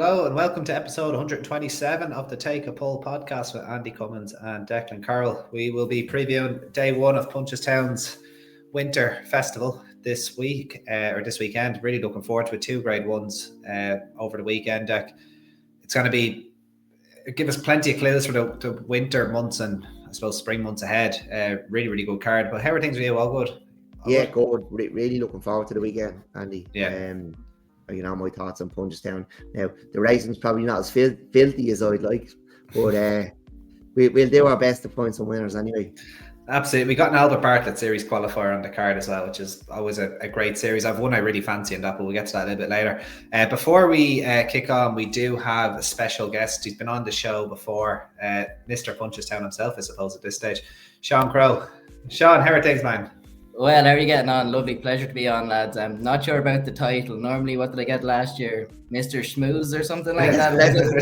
Hello and welcome to episode 127 of the Take a Pull podcast with Andy Cummins and Declan Carroll. We will be previewing day one of Punchestown's Winter Festival this week, or this weekend. Really looking forward to it. Two grade ones over the weekend, Deck. It's going to give us plenty of clues for the winter months and I suppose spring months ahead. Really good card. But how are things with you? All good? Good. Really looking forward to the weekend, Andy. Yeah. My thoughts on Punchestown. Now, the racing's probably not as filthy as I'd like, but we'll do our best to find some winners anyway. Absolutely. We got an Albert Bartlett Series qualifier on the card as well, which is always a great series. I've one I really fancy in that, but we'll get to that a little bit later. Before we kick on, we do have a special guest. He's been on the show before, Mr. Punchestown himself, I suppose, at this stage. Sean Crowe. Sean, how are things, man? Well, how are you getting on? Lovely, pleasure to be on, lads. I'm not sure about the title. Normally, what did I get last year? Mr. Shmoozer or something like that? Mr.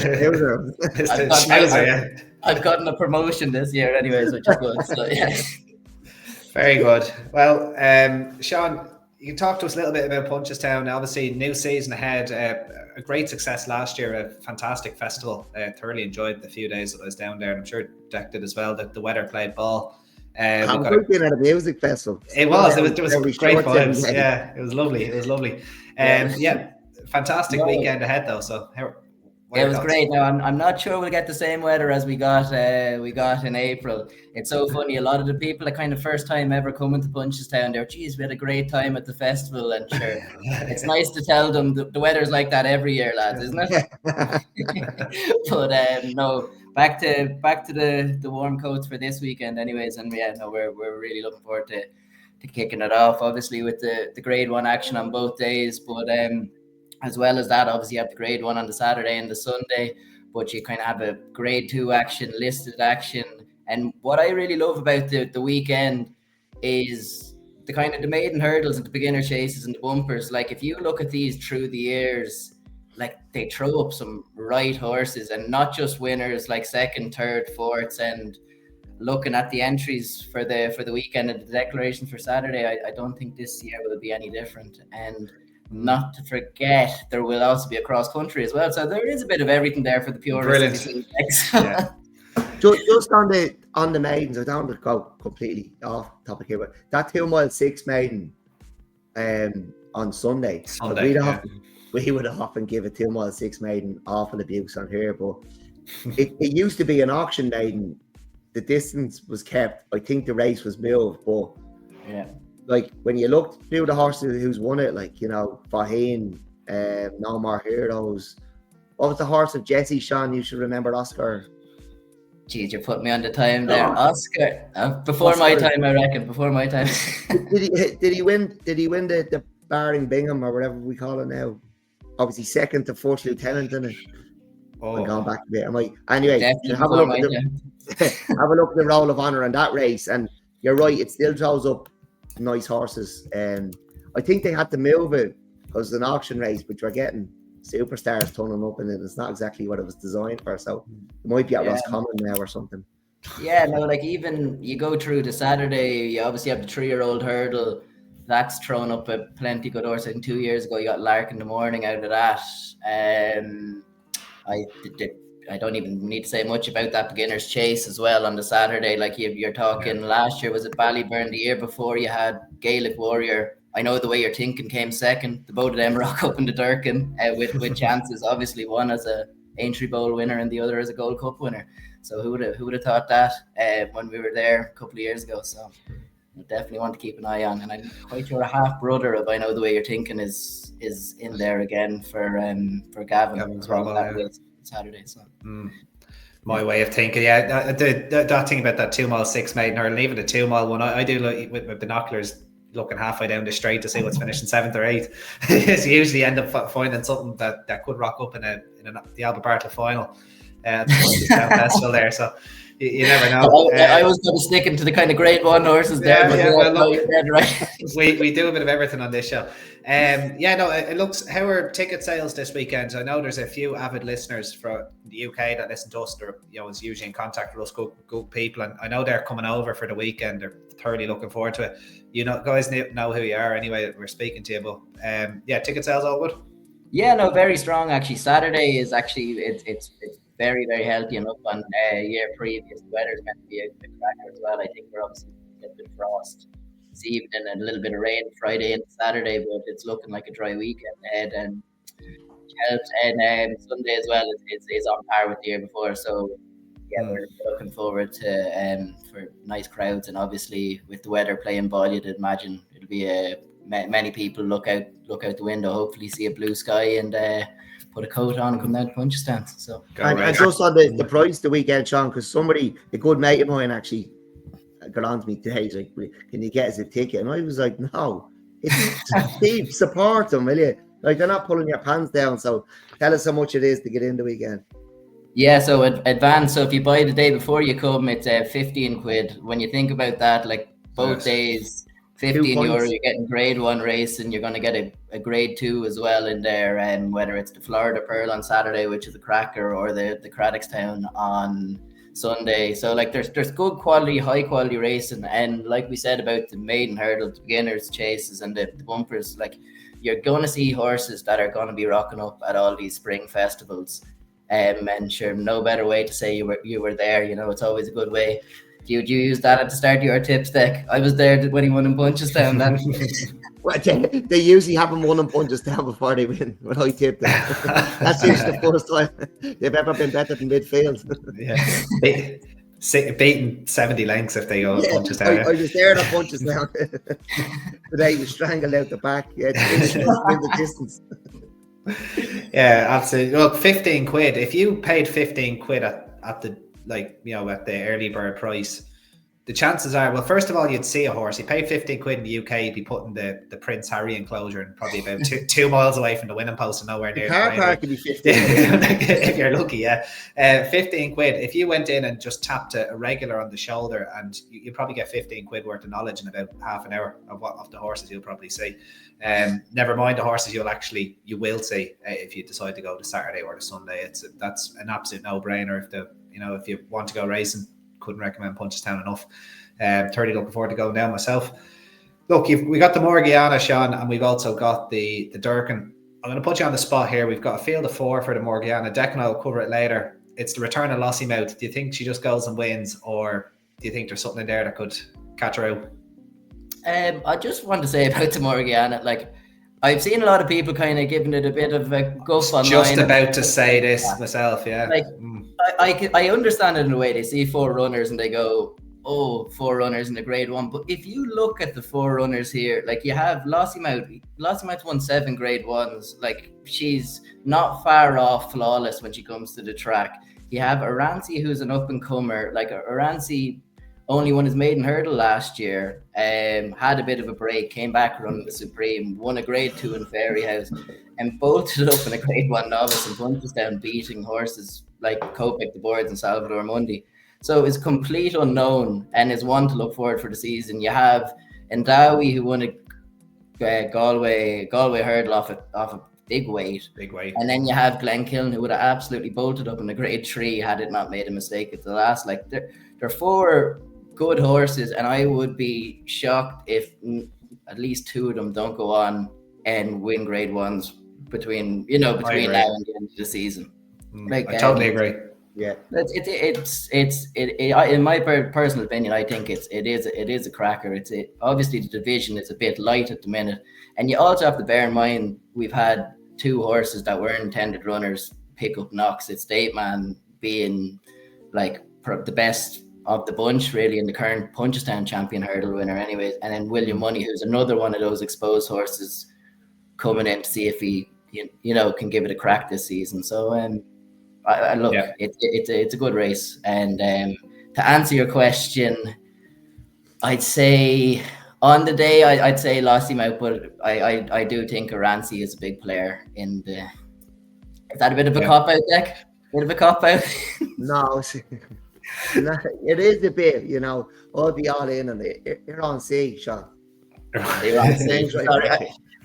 Shmoozer, yeah. I've gotten a promotion this year anyways, which is good. So, yeah. Very good. Well, Sean, you talk to us a little bit about Punchestown. Obviously, new season ahead. A great success last year, a fantastic festival. Thoroughly enjoyed the few days that I was down there, and I'm sure Deck did as well. The weather played ball. I've been at a music festival. There was great vibes. Yeah, it was lovely. Fantastic weekend ahead though. So it was great. Now I'm not sure we'll get the same weather as we got in April. It's so funny. A lot of the people that kind of first time ever coming to Punchestown, they're, geez, we had a great time at the festival, and sure, it's nice to tell them the weather's like that every year, lads, isn't it? But no. Back to the warm coats for this weekend anyways, and we're really looking forward to kicking it off, obviously with the grade one action on both days, but as well as that, obviously you have the grade one on the Saturday and the Sunday, but you kind of have a grade two action, listed action. And what I really love about the weekend is the kind of the maiden hurdles and the beginner chases and the bumpers. Like if you look at these through the years, like they throw up some right horses, and not just winners, like second, third, fourths. And looking at the entries for the weekend and the declarations for Saturday, I don't think this year will be any different. And not to forget, there will also be a cross country as well. So there is a bit of everything there for the purists. Brilliant. Yeah. Just on the maidens, I don't want to go completely off topic here, but that 2 mile 6 maiden on Sunday. We would have often give a 2 mile 6 maiden awful abuse on here, but it used to be an auction maiden. The distance was kept. I think the race was moved, but yeah, like when you looked through the horses who's won it, like, you know, Faheen, No More Heroes. What was the horse of Jesse, Sean? You should remember Oscar. Jeez, you're putting me on the time there. Oscar. Before my time, I reckon. Before my time. Did he win the Barring Bingham or whatever we call it now? Obviously second to fourth lieutenant, isn't it? I'm going back a bit. Anyway, have a look at the Roll of Honour in that race, and you're right, it still throws up nice horses. I think they had to move it because it's an auction race, but you're getting superstars turning up in it. It's not exactly what it was designed for, so it might be at Roscommon now or something. Yeah, no, like even you go through the Saturday, you obviously have the 3-year-old hurdle. That's thrown up a plenty good horse. I think 2 years ago you got Lark in the Morning out of that. I don't even need to say much about that beginner's chase as well on the Saturday. Like you're talking last year, was it Ballyburn? The year before you had Gaelic Warrior. I know the way you're thinking came second. The both of them rock up in the Durkin with chances. Obviously one as a Aintree Bowl winner and the other as a Gold Cup winner. So who would have thought that when we were there a couple of years ago? So definitely want to keep an eye on, and I'm quite sure a half brother of I know the way you're thinking is in there again for Gavin as well that Saturday. So my way of thinking, that thing about that 2 mile 6 maiden hurdle, and even the 2 mile one, I do look with my binoculars looking halfway down the straight to see what's finishing 7th or 8th. So you usually end up finding something that could rock up in the Albert Bartlett final at the Punchestown Festival there. So you never know. I was going to stick into the kind of grade one horses there. Right. we do a bit of everything on this show. It looks. How are ticket sales this weekend? I know there's a few avid listeners from the UK that listen to us. They're is usually in contact with us, good people, and I know they're coming over for the weekend. They're thoroughly looking forward to it. Guys know who you are anyway. We're speaking to you, but ticket sales all good. Yeah, no, very strong actually. Saturday is actually it's very very healthy enough. On year previous, the weather's meant to be a cracker as well. I think we're obviously a little bit of frost this evening and a little bit of rain Friday and Saturday, but it's looking like a dry weekend ahead and helps. And Sunday as well is on par with the year before. So yeah, we're looking forward to for nice crowds, and obviously with the weather playing ball, you'd imagine it'll be many people look out the window, hopefully see a blue sky and put a coat on and come down to Punchestown. So and just on the price the weekend, Sean, because somebody, a good mate of mine, actually got on to me today. He's like, "Can you get us a ticket?" And I was like, "No, it's cheap. Support them, will you? Like, they're not pulling your pants down. So tell us how much it is to get in the weekend." Yeah, so advance. So if you buy the day before you come, it's 15 quid. When you think about that, like both days, 15 euro, you're getting grade 1 race, and you're going to get a grade 2 as well in there. And whether it's the Florida Pearl on Saturday, which is a cracker, or the Craddockstown on Sunday. So like there's good quality, high quality racing. And like we said about the maiden hurdle, the beginners chases and the bumpers, like you're going to see horses that are going to be rocking up at all these spring festivals. And sure, no better way to say you were there. You know, it's always a good way. Do you use that at the start of your tips deck? I was there when he won in Punchestown. Well, they usually haven't won in Punchestown before they win. When I tip them, that's usually the first time they've ever been better than midfield. Yeah, beating 70 lengths if they go Punchestown. I was there at Punchestown today. You strangled out the back. Yeah, it's in the distance. Yeah, absolutely. Look, 15 quid. If you paid 15 quid at the, like, you know, at the early bird price, the chances are, well, first of all, you'd see a horse. You pay 15 quid in the UK, you'd be putting the Prince Harry enclosure and probably about 2 miles away from the winning post and nowhere near the car park could be 15 if you're lucky, yeah. 15 quid. If you went in and just tapped a regular on the shoulder, and you probably get 15 quid worth of knowledge in about half an hour of the horses you'll probably see. Never mind the horses you will see if you decide to go to Saturday or the Sunday. That's an absolute no-brainer. If you want to go racing, couldn't recommend Punchestown enough. 30 looking forward to going down myself. Look, we got the Morgiana, Sean, and we've also got the Durkin. I'm going to put you on the spot here. We've got a field of 4 for the Morgiana. Declan and I will cover it later. It's the return of Lossiemouth. Do you think she just goes and wins, or do you think there's something in there that could catch her out? I just want to say about the Morgiana, like, I've seen a lot of people kind of giving it a bit of a guff online. Just about to say this myself, yeah. Like, I understand it in a way. They see 4 runners and they go, oh, 4 runners in the grade 1. But if you look at the 4 runners here, like, you have Lossiemouth. Lossiemouth won 7 grade 1s. Like, she's not far off flawless when she comes to the track. You have Aranci, who's an up-and-comer. Like, Aranci only won his maiden hurdle last year, had a bit of a break, came back running the Supreme, won a grade 2 in Fairyhouse, and bolted up in a grade 1 novice in Punchestown, beating horses like Kopek the Boards and Salvador Mundi. So it's complete unknown and is one to look forward for the season. You have Ndawi, who won a Galway hurdle off a big weight. And then you have Glenkiln, who would have absolutely bolted up in a grade 3 had it not made a mistake at the last. Like, they're 4 good horses, and I would be shocked if at least 2 of them don't go on and win grade 1s between now and the end of the season. I totally agree. Yeah, it's in my personal opinion, I think it is a cracker. Obviously the division is a bit light at the minute, and you also have to bear in mind we've had 2 horses that were intended runners pick up knocks. It's State Man being like the best of the bunch, really, in the current Punchestown champion hurdle winner anyways, and then William Money, who's another one of those exposed horses coming in to see if he can give it a crack this season. So I look, it's a good race. And to answer your question, I'd say on the day I'd say Lossiemouth, but I do think Aranci is a big player in the. Is that a bit of a cop out, Deck? Bit of a cop out? No, it is a bit, I'll be all in on it. You're on sea, Sean.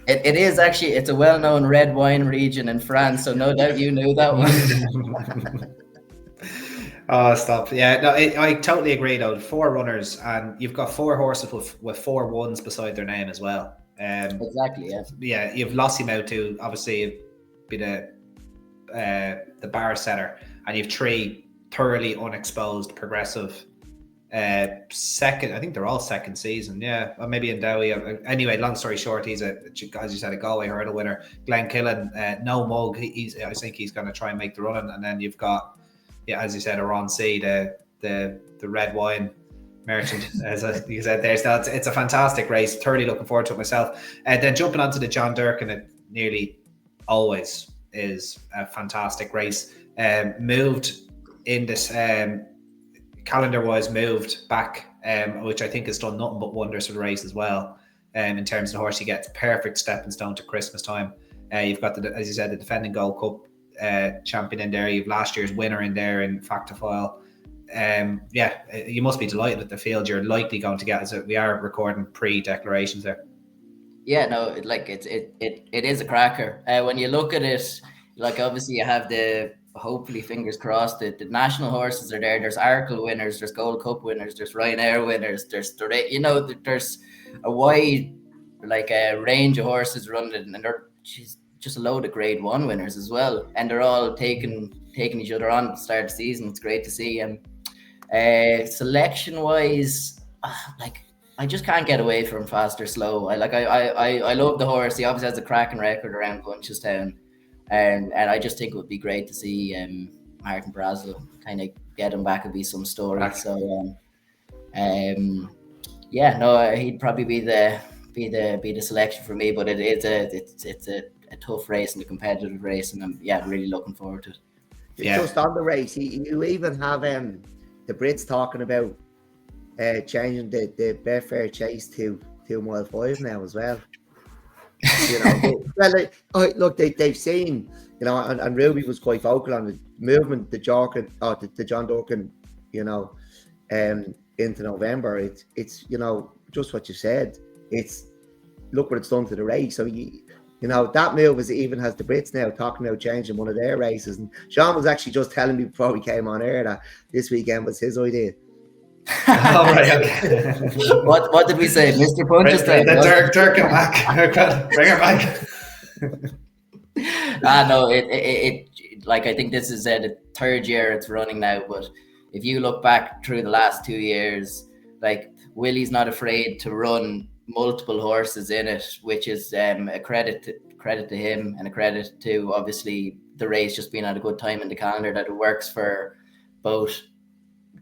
It is actually, it's a well-known red wine region in France, so no doubt you knew that one. Oh, stop. Yeah, no, I totally agree, though. 4 runners, and you've got 4 horses with 4 1s beside their name as well. Exactly, yeah. Yeah, you've Lossiemouth, too. Obviously, be the bar setter, and you've 3 thoroughly unexposed progressive second. I think they're all second season. Yeah, or maybe in Dowie. Anyway, long story short, he's as you said, a Galway hurdle winner. Glenn Killen, no mug. I think he's going to try and make the running, and then you've got, as you said, a Ron C, the red wine merchant, as you said there. So it's a fantastic race. Thoroughly looking forward to it myself. Then jumping onto the John Durkin, it nearly always is a fantastic race. Moved in this calendar-wise, moved back, which I think has done nothing but wonders for the race as well. In terms of the horse, he gets perfect stepping stone to Christmas time. You've got as you said, the defending Gold Cup champion in there. You've last year's winner in there in Factifile. You must be delighted with the field you're likely going to get, as we are recording pre-declarations there. Yeah, no, it is a cracker. When you look at it, like obviously you have hopefully fingers crossed, the national horses are there. There's Arkle winners, there's Gold Cup winners, there's Ryanair winners, there's a wide range of horses running, and they're just a load of Grade 1 winners as well, and they're all taking each other on at the start of the season. It's great to see. Selection wise, I just can't get away from Fast or Slow. I love the horse. He obviously has a cracking record around Punchestown, and I just think it would be great to see Martin Brazel kind of get him back and be some story. So he'd probably be the selection for me. But it's a tough race and a competitive race, and I'm really looking forward to it. Just on the race, you even have the Brits talking about changing the Betfair Chase to 2 mile 5 now as well. They've seen, and Ruby was quite vocal on the movement, the John Durkin, into November. It's just what you said. It's look what it's done to the race. So that move has the Brits now talking about changing one of their races. And Sean was actually just telling me before we came on air that this weekend was his idea. All right. Okay. What did we say, Mr. Punchestown? Durkin back. Bring her back. No, it I think this is the 3rd year it's running now. But if you look back through the last 2 years, Willie's not afraid to run multiple horses in it, which is a credit to him, and a credit to obviously the race just being at a good time in the calendar, that it works for both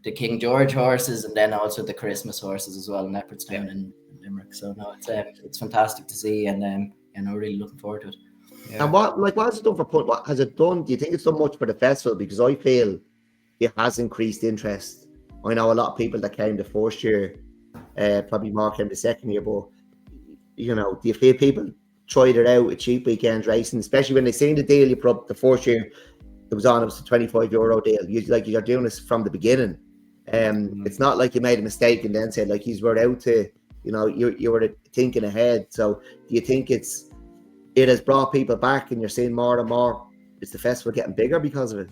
the King George horses and then also the Christmas horses as well in Leopardstown and Limerick. So no, it's fantastic to see, and really looking forward to it. Yeah. And what has it done for Punch? What has it done? Do you think it's done much for the festival? Because I feel it has increased interest. I know a lot of people that came the first year, probably more came the second year, but do you feel people tried it out at cheap weekend racing, especially when they seen the deal you put up the first year? It was a €25 deal. You're doing this from the beginning. It's not like you made a mistake and then said he's were out to, you were thinking ahead. So do you think it has brought people back, and you're seeing more and more? Is the festival getting bigger because of it?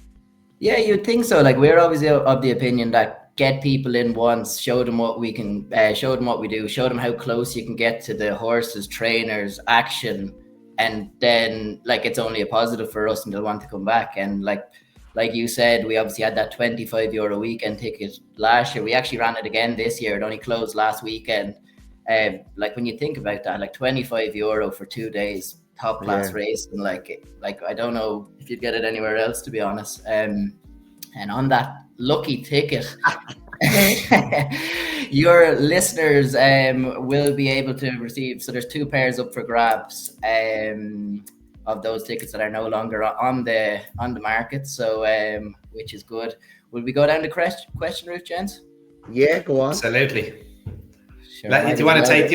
Yeah, you'd think so. We're obviously of the opinion that get people in once, show them what we can, show them what we do, show them how close you can get to the horses, trainers, action, and then it's only a positive for us, and they'll want to come back. And like you said, we obviously had that €25 weekend ticket last year. We actually ran it again this year. It only closed last weekend. When you think about that, €25 for 2 days, top class race, and I don't know if you'd get it anywhere else, to be honest. And on that lucky ticket, your listeners will be able to receive. So there's 2 pairs up for grabs of those tickets that are no longer on the market. So which is good. Will we go down the question route, gents? Yeah, go on. Absolutely. Sure, do you want to take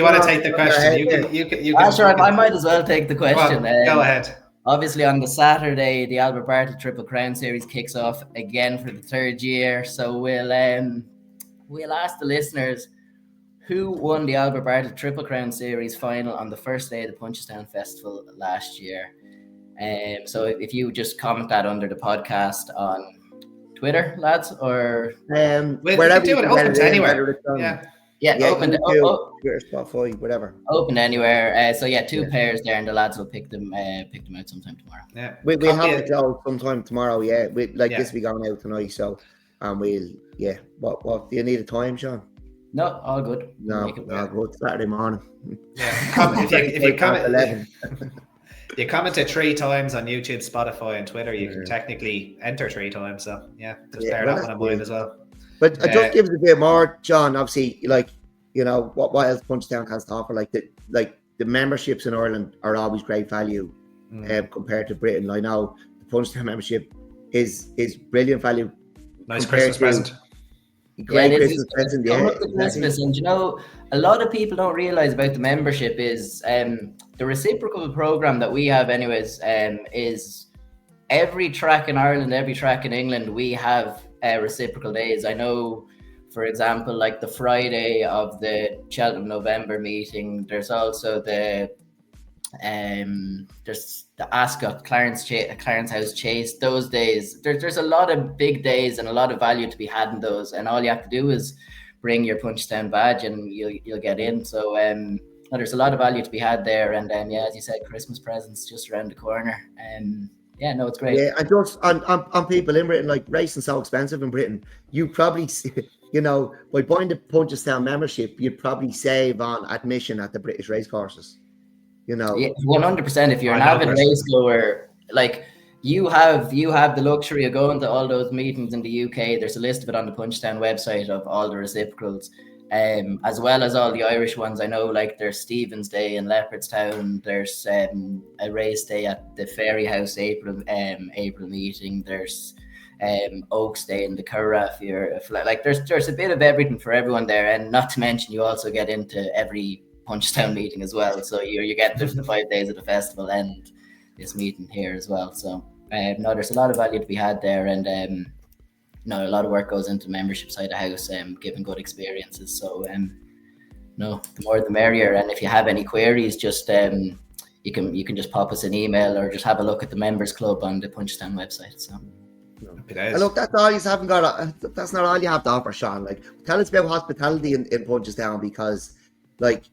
the question? You can. Sure. I might as well take the question. Go ahead. Obviously, on the Saturday, the Albert Bartlett Triple Crown Series kicks off again for the 3rd year. So we'll ask the listeners who won the Albert Bartlett Triple Crown Series final on the first day of the Punchestown Festival last year. So if you just comment that under the podcast on Twitter, lads, or we'll do it open to anywhere. Open Twitter, Spotify, whatever. Open anywhere. So two pairs there, and the lads will pick them out sometime tomorrow. Yeah, we'll have to go sometime tomorrow. Yeah, this will be going out tonight. So, and we'll What do you need a time, Sean? No, all good. No, good. Saturday morning. Yeah, if you comment 11. You commented 3 times on YouTube, Spotify, and Twitter. You can technically enter 3 times. So just bear that one in mind as well. But it just gives a bit more, John. Obviously, what else Punchestown has to offer. The memberships in Ireland are always great value compared to Britain. I know the Punchestown membership is brilliant value. Nice Christmas present. Great Christmas present. Christmas, and a lot of people don't realize about the membership is the reciprocal program that we have. Anyways, is every track in Ireland, every track in England, we have reciprocal days. I know, for example, like the Friday of the Cheltenham November meeting, there's also the Ascot Clarence House Chase. Those days, there's a lot of big days and a lot of value to be had in those, and all you have to do is bring your Punchestown badge and you'll get in. So there's a lot of value to be had there, and as you said, Christmas presents just around the corner. It's great. Yeah, and just on people in Britain, racing's so expensive in Britain. You probably, by buying the Punchestown membership, you'd probably save on admission at the British racecourses. 100%. If you're an avid race goer, you have the luxury of going to all those meetings in the UK. There's a list of it on the Punchestown website of all the reciprocals. As well as all the Irish ones. I know there's Stephen's Day in Leopardstown, there's a race day at the Ferry House April meeting, there's Oaks Day in the Curragh. There's a bit of everything for everyone there, and not to mention you also get into every Punchestown meeting as well, so you get the 5 days of the festival and this meeting here as well. So there's a lot of value to be had there, and a lot of work goes into membership side of the house, giving good experiences. So, the more the merrier. And if you have any queries, just you can just pop us an email or just have a look at the members club on the Punchestown website. So, look, that's all you haven't got. That's not all you have to offer, Sean. Tell us about hospitality in Punchestown, because,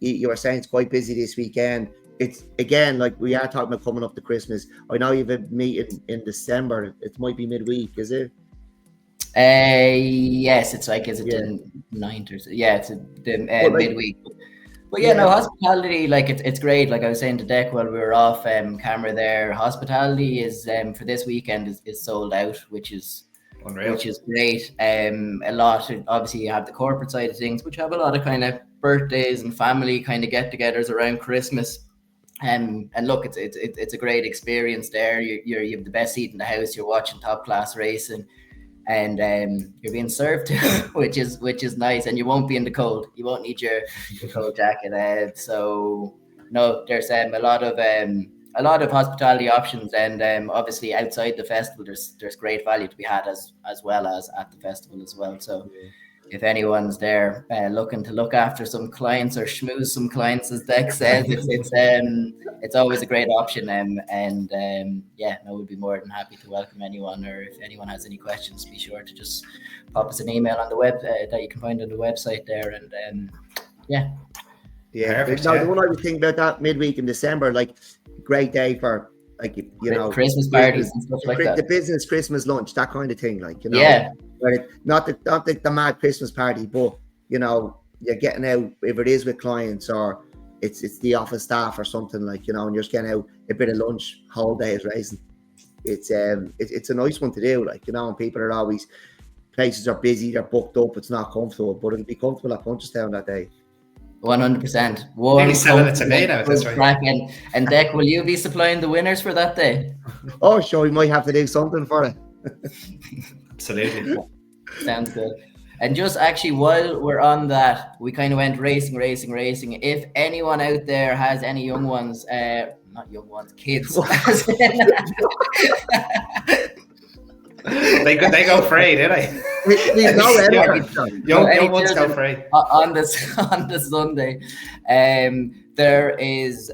you were saying, it's quite busy this weekend. It's again, we are talking about coming up to Christmas. I know you have a meeting in December. It might be midweek, is it? Yes, it's the 9th or so? Yeah, it's the midweek. But hospitality, it's great. Like I was saying to Deck while we were off camera there, hospitality is for this weekend is sold out, which is unreal, which is great. A lot of, obviously, you have the corporate side of things, which have a lot of kind of birthdays and family kind of get-togethers around Christmas. And look, it's a great experience there. You have the best seat in the house. You're watching top class racing, and you're being served to, which is nice. And you won't be in the cold. You won't need your coat jacket. So no, there's a lot of hospitality options, and obviously outside the festival, there's great value to be had as well as at the festival as well. So. If anyone's there looking to look after some clients or schmooze some clients, as Deck says, it's always a great option. We'd be more than happy to welcome anyone. Or if anyone has any questions, be sure to just pop us an email on the web that you can find on the website there. And perfect. The one I was thinking about that midweek in December, great day for Christmas parties and stuff like that. The business Christmas lunch, that kind of thing, Yeah. Not the mad Christmas party, but you're getting out, if it is with clients or it's the office staff or something, and you're just getting out a bit of lunch, whole day is racing. It's a nice one to do, and people are always, places are busy, they're booked up, it's not comfortable, but it'll be comfortable at Punchestown that day. 100%. Nearly selling it to me now, that's right. And Deck, will you be supplying the winners for that day? Oh, sure, we might have to do something for it. Absolutely. Sounds good. And just actually, while we're on that, we kind of went racing. If anyone out there has any young ones, not young ones, kids. They go free, did they? Young ones go free. On the Sunday, there is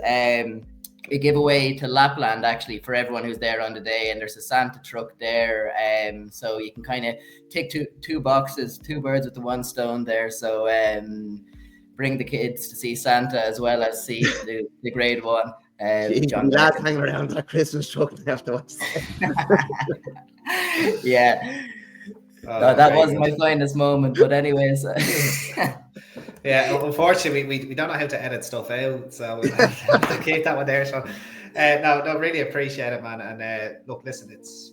a giveaway to Lapland, actually, for everyone who's there on the day, and there's a Santa truck there, so you can kind of take two boxes, two birds with the one stone there. So bring the kids to see Santa as well as see the grade one. John lads hanging around that Christmas truck afterwards. Yeah. That wasn't my finest moment, but anyways. Yeah, unfortunately, we don't know how to edit stuff out, so we'll have to keep that one there, Sean. No, really appreciate it, man. And look, listen, it's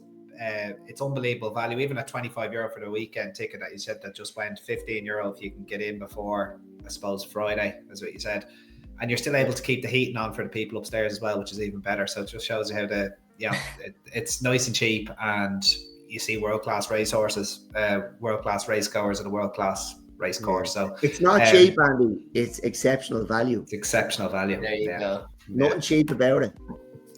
unbelievable value. Even at €25 for the weekend ticket that you said that just went, €15 if you can get in before, I suppose, Friday, is what you said. And you're still able to keep the heating on for the people upstairs as well, which is even better. So it just shows you how it's nice and cheap, and you see world-class racehorses, world-class race goers at a world-class race course. So it's not cheap, Andy. It's exceptional value. It's exceptional value. There you go. Nothing cheap about it.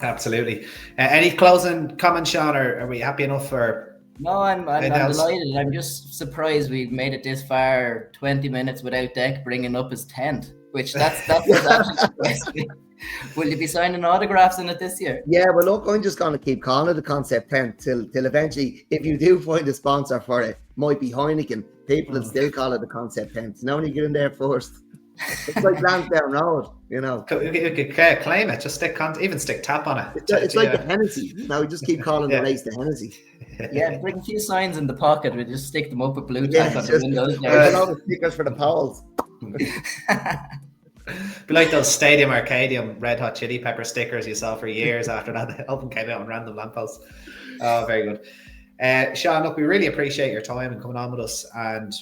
Absolutely. Any closing comments, Sean, or are we happy enough for? No, I'm delighted. I'm just surprised we made it this far, 20 minutes without Deck bringing up his tent, which that's was actually surprising. Will you be signing autographs in it this year? Yeah, well, look, I'm just going to keep calling it the concept tent till eventually, if you do find a sponsor for it, might be Heineken, people will still call it the concept tent. Now you get in there first. It's like Lansdowne Road, you know. You could claim it, just stick TAP on it. It's like the Hennessy. Now we just keep calling the race the Hennessy. Yeah, bring a few signs in the pocket. We just stick them up with blue tack on the windows. There's a lot of stickers for the poles. Be like those Stadium Arcadium Red Hot Chili Pepper stickers you saw for years after that album came out on random lampposts. Oh, very good. Sean, look, we really appreciate your time and coming on with us, and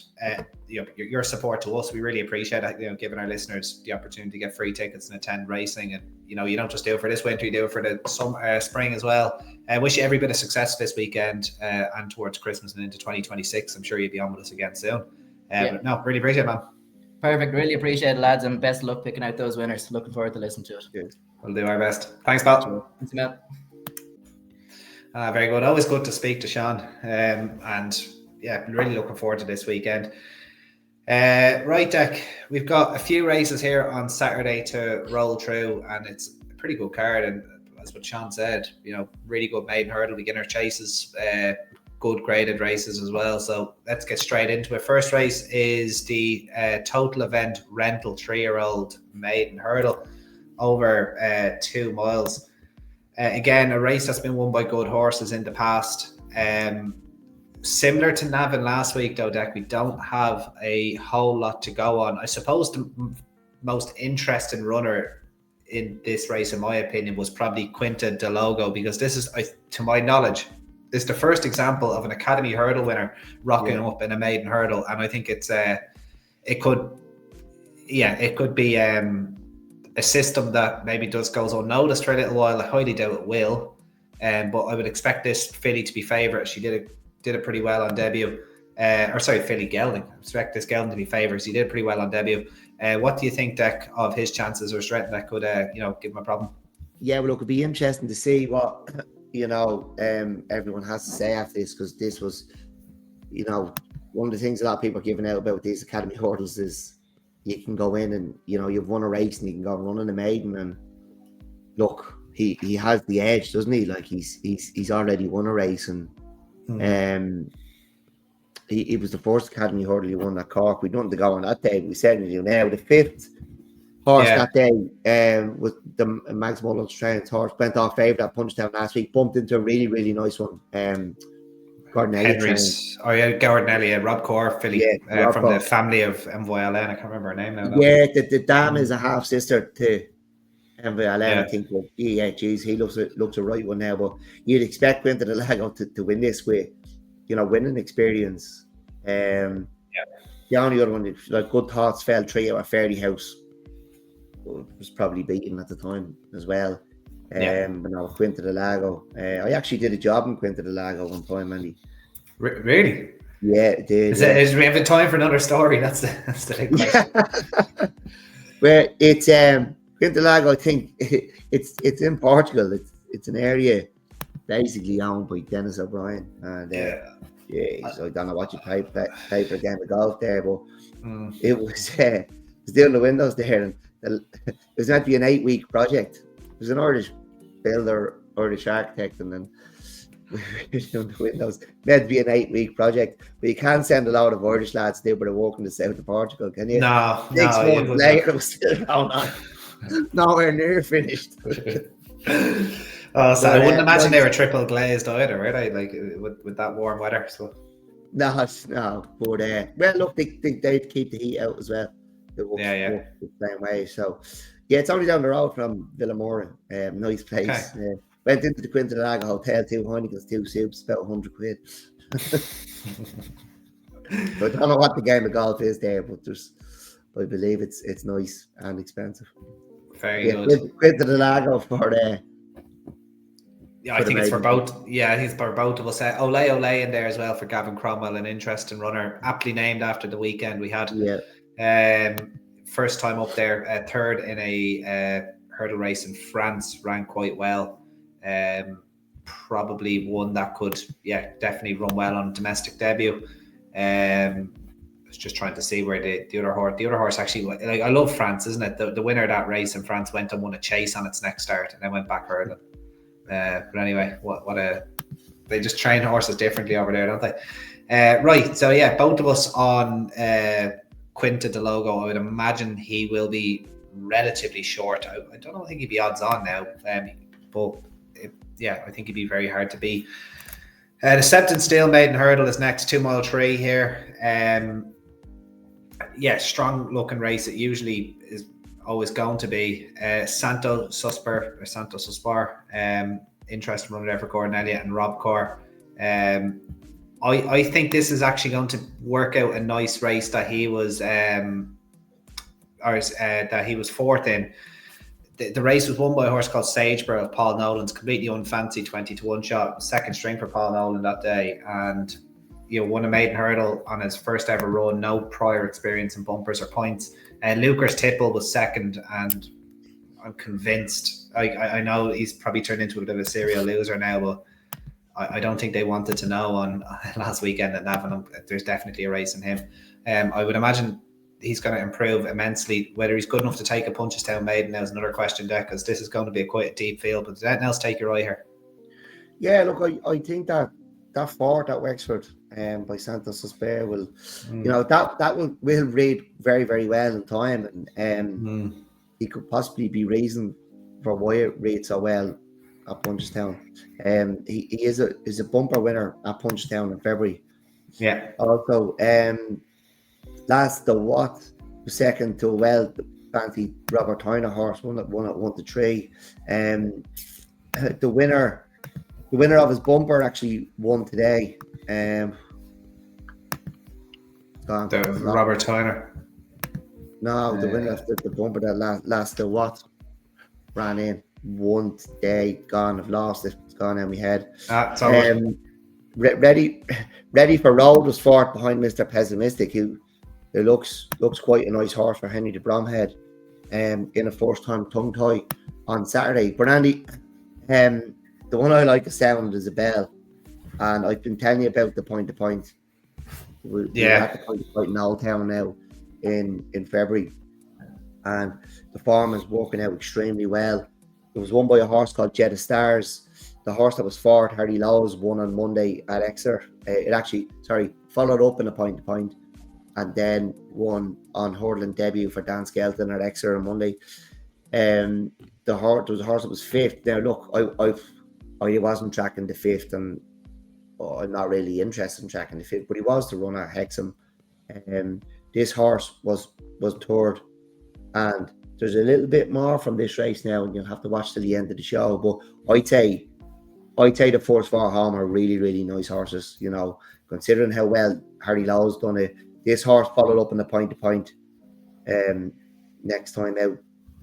your support to us. We really appreciate it, giving our listeners the opportunity to get free tickets and attend racing. And you don't just do it for this winter, you do it for the spring as well. I wish you every bit of success this weekend and towards Christmas and into 2026. I'm sure you'll be on with us again soon. But no, really appreciate it, man. Perfect. Really appreciate it, lads, and best of luck picking out those winners. Looking forward to listening to it. Good. We'll do our best. Thanks, pal. Thanks, Matt. Very good. Always good to speak to Sean. And yeah, really looking forward to this weekend. Right, Deck, we've got a few races here on Saturday to roll through, and it's a pretty good card. And as what Sean said, really good maiden hurdle, beginner chases, good graded races as well. So let's get straight into it. First race is the total event rental 3-year-old maiden hurdle over 2 miles. Again, a race that's been won by good horses in the past. Similar to Navan last week, though, Deck, we don't have a whole lot to go on. I suppose the most interesting runner in this race, in my opinion, was probably Quinta de Logo, because this is, to my knowledge, this is the first example of an Academy hurdle winner rocking up in a maiden hurdle, and I think it could be a system that maybe goes unnoticed for a little while. I highly doubt it will, but I would expect this filly to be favourite. She did it pretty well on debut. Filly gelding. I expect this gelding to be favourite. He did pretty well on debut. What do you think, Deck, of his chances or strength that could give him a problem? Yeah, well, look, it'd be interesting to see what everyone has to say after this, because this was, one of the things a lot of people are giving out about these Academy hurdles is you can go in and you've won a race and you can go and run in a maiden, and look, he has the edge, doesn't he? Like he's already won a race, and he was the first Academy hurdle he won at Cork. We don't have to go on that day, but we certainly do now. The 5th horse that day was the Max Mullen's trained horse, went off favourite at Punchestown last week, bumped into a really, really nice one. Gordon Elliott, Rob Corr filly from the family of MVLN. I can't remember her name now. Yeah, the dam is a half sister to MVLN, I think. But he looks a right one now. But you'd expect Quinta de Lago to win this with, winning experience. The only other one, like Good Thoughts, fell 3 out at Fairley House. Was probably beaten at the time as well. But now Quinta de Lago. I actually did a job in Quinta de Lago one time, Andy. Really? Yeah, it did. Is we have time for another story? That's the big question. Well, it's Quinta de Lago. I think it's in Portugal. It's an area basically owned by Dennis O'Brien, and so I don't know what you pay for a game of golf there, but it was still in the windows there, and it was meant to be an 8-week project. It was an Irish builder, Irish architect, and then doing the windows. Meant to be an 8-week project, but you can't send a lot of Irish lads to do but work in the south of Portugal, can you? No, 6 you months wouldn't later, have. it was still going on. Nowhere near finished. So I wouldn't imagine they nice. were triple glazed either, were they? Like with that warm weather. So No. But well, look, they'd keep the heat out as well. It works the same way. So yeah, it's only down the road from Villamora. Nice place. Okay. Went into the Quinta Lago Hotel, 2 Heinekens, 2 soups, about 100 quid. But I don't know what the game of golf is there, but I believe it's nice and expensive. Very good. Quinta Lago for I think it's for both. Yeah, I think it's for both of us. Ole in there as well for Gavin Cromwell, an interesting runner, aptly named after the weekend we had. Yeah. First time up there, third in a hurdle race in France, ran quite well. Probably one that could, definitely run well on domestic debut. I was just trying to see where the other horse actually, like, I love France, isn't it? The winner of that race in France went and won a chase on its next start and then went back hurdling. But anyway, they just train horses differently over there, don't they? Right, so yeah, both of us on Quinta de Logo. I would imagine he will be relatively short. I don't think he'd be odds on now, but I think he'd be very hard to beat. The Septon Steel Maiden Hurdle is next, 2 mile 3 here. Strong looking race. It usually is always going to be. Santo Suspar, interesting runner there for Gordon Elliott and Rob Corr. I think this is actually going to work out a nice race that he was fourth in. The race was won by a horse called Sageborough of Paul Nolan's, completely unfancy 20-1 shot, second string for Paul Nolan that day, and won a maiden hurdle on his first ever run, no prior experience in bumpers or points. Lucas Tipple was second, and I'm convinced, I know he's probably turned into a bit of a serial loser now, but I don't think they wanted to know on last weekend at Navan. There's definitely a race in him. I would imagine he's going to improve immensely. Whether he's good enough to take a Punchestown Maiden now is another question there, because this is going to be quite a deep field. But did anything else take your eye here? Yeah, look, I think that fourth at Wexford by Santos Suspare will, that will read very, very well in time, and he could possibly be reason for why it reads so well at Punchestown. He is a bumper winner at Punchestown in February. Yeah. Also, second to the fancy Robert Tyner horse, one at 1-3. The winner of his bumper actually won today. Robert Tyner. No, the winner of the bumper that last ran in, won today, gone. I've lost it. It's gone out of my head. It's all right. Ready for Road was fourth behind Mr. Pessimistic, who looks quite a nice horse for Henry de Bromhead, in a first-time tongue tie on Saturday. But Andy, the one I like the sound is a bell, and I've been telling you about the point to point. We're at the point to point in Old Town now in February, and the form is working out extremely well. It was won by a horse called Jet of Stars. The horse that was fourth, Harry Lowes, won on Monday at Exeter. It actually, followed up in a point to point, and then won on hurdling debut for Dan Skelton at Exeter on Monday. There was a horse that was fifth. Now look, I wasn't tracking the fifth, and I'm not really interested in tracking the fifth, but he was the runner at Hexham. This horse was third, and there's a little bit more from this race now, and you'll have to watch till the end of the show. But I'd say the first 4 home are really, really nice horses. Considering how well Harry Lowes done it. This horse followed up in the point to point next time out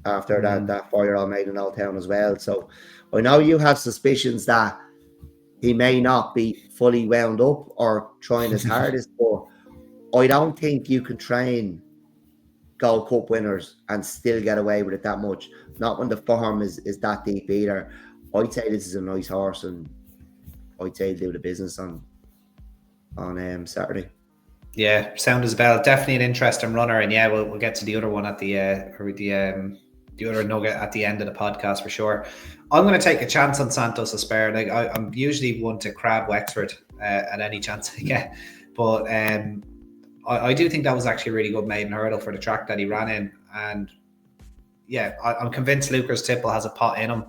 after that 4-year-old made in Old Town as well. So I know you have suspicions that he may not be fully wound up or trying his hardest, but I don't think you can train Gold Cup winners and still get away with it that much. Not when the form is that deep either. I'd say this is a nice horse, and I'd say do the business on Saturday. Yeah, sound as well. Definitely an interesting runner, and we'll get to the other one at the nugget at the end of the podcast for sure. I'm going to take a chance on Santos Esper. Like I'm usually one to crab Wexford at any chance I get, but I do think that was actually a really good maiden hurdle for the track that he ran in, and yeah, I'm convinced Lucas Tipple has a pot in him.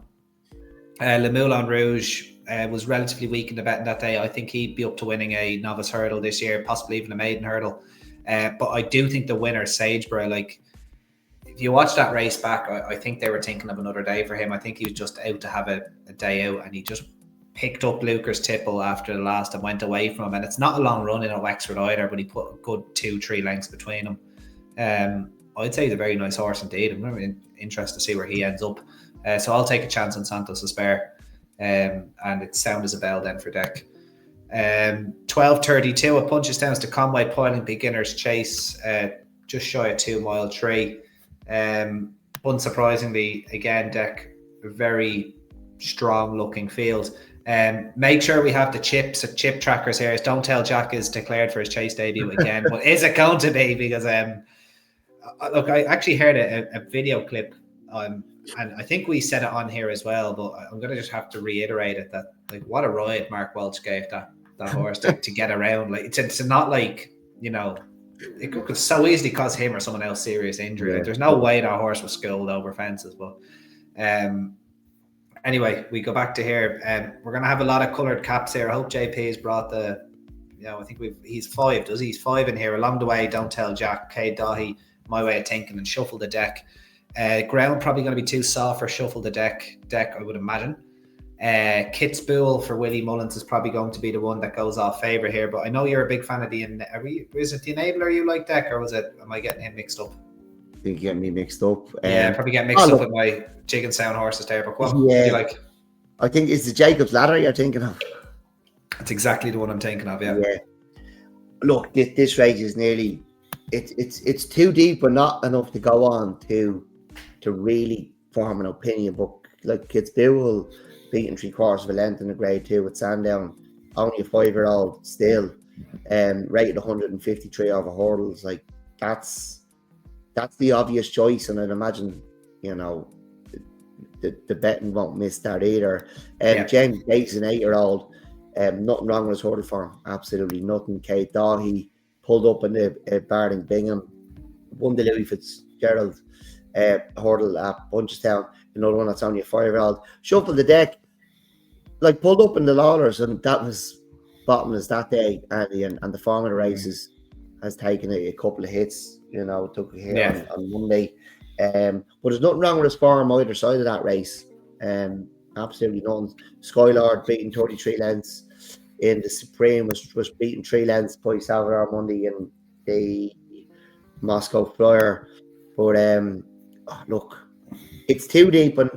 Le Moulin Rouge was relatively weak in the betting that day. I think he'd be up to winning a novice hurdle this year, possibly even a maiden hurdle. But I do think the winner, Sageborough, like if you watch that race back, I think they were thinking of another day for him. I think he was just out to have a day out, and he just picked up Lucas Tipple after the last and went away from him. And it's not a long run in at Wexford either, but he put a good 2-3 lengths between them. I'd say he's a very nice horse indeed. I'm really interested to see where he ends up. So I'll take a chance on Santos Esper. And it's sound as a bell then for Deck. 12:32 at Punchestown's to Conway Poiling Beginners Chase, just shy of 2 mile 3. Unsurprisingly, again, Deck, a very strong looking field. Make sure we have the chip trackers here. Don't tell Jack is declared for his chase debut again, but is it going to be? Because look, I actually heard a video clip, and I think we said it on here as well, but I'm going to just have to reiterate it, that like what a ride Mark Welch gave that horse to get around. Like it's not like, you know, it could so easily cause him or someone else serious injury. Yeah. Like, there's no way that horse was schooled over fences. But anyway, we go back to here. We're going to have a lot of coloured caps here. I hope JP has brought the, you know, I think he's 5, does he? He's 5 in here. Along the way, Don't Tell Jack, Cade Dahi, My Way of Thinking, and Shuffle the Deck. Ground probably going to be too soft for Shuffle the Deck, I would imagine. Kitzbühel for Willie Mullins is probably going to be the one that goes off favourite here, but I know you're a big fan of is it the Enabler you like, Deck, or am I getting him mixed up? I think you get me mixed up. Probably get mixed up with my Jig and Sound horses there, but what do you like? I think it's the Jacob's Ladder you're thinking of. That's exactly the one I'm thinking of, yeah. Look, this race is nearly, it's too deep but not enough to go on to really form an opinion. But like Kitzbühel beating 3/4 of a length in the grade 2 with Sandown, only a 5-year-old still, rated 153 over hurdles. Like that's the obvious choice, and I'd imagine, you know, the betting won't miss that either. James Gates, an 8-year-old, nothing wrong with his hurdle form, absolutely nothing. Kate Dahi pulled up in the Barding Bingham, won the Louis Fitzgerald hurdle at Punchestown, another one that's only a 5-year-old. Shuffle the Deck, like pulled up in the Lawlers, and that was bottomless that day, and the form of the races has taken a couple of hits, you know, took a hit on Monday. But there's nothing wrong with his form either side of that race. Absolutely none. Skylord beating 33 lengths in the Supreme, was beating 3 lengths by Salvador Monday in the Moscow Flyer. But look, it's too deep, and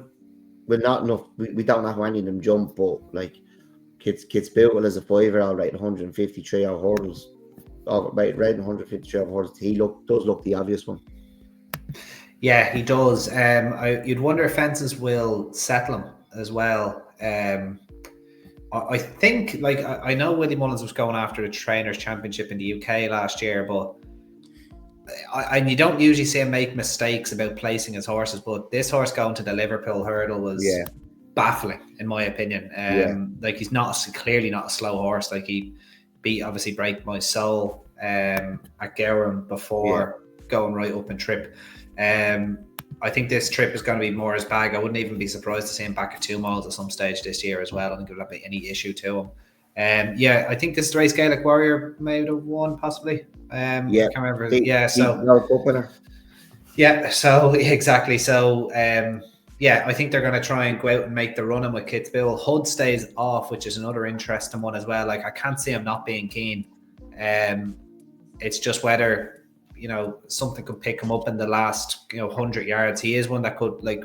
we're not enough. We don't have any of them jump, but like Kitzbühel as a 5-year-old, right, 153 over hurdles. Right, 153 over hurdles. He does look the obvious one. Yeah, he does. You'd wonder if fences will settle him as well. I think, like, I know Willie Mullins was going after the Trainers' Championship in the UK last year, but and you don't usually see him make mistakes about placing his horses, but this horse going to the Liverpool hurdle was baffling, in my opinion. Like, he's clearly not a slow horse. Like, he beat, obviously, Break My Soul at Gowran before going right up in trip. I think this trip is going to be more his bag. I wouldn't even be surprised to see him back at 2 miles at some stage this year as well. I don't think there'll be any issue to him. I think this race Gaelic Warrior may have won, possibly. I can't remember. Exactly. So I think they're going to try and go out and make the run-in with Kitzbühel. Hud stays off, which is another interesting one as well. Like, I can't see him not being keen. It's just whether, you know, something could pick him up in the last, 100 yards. He is one that could, like,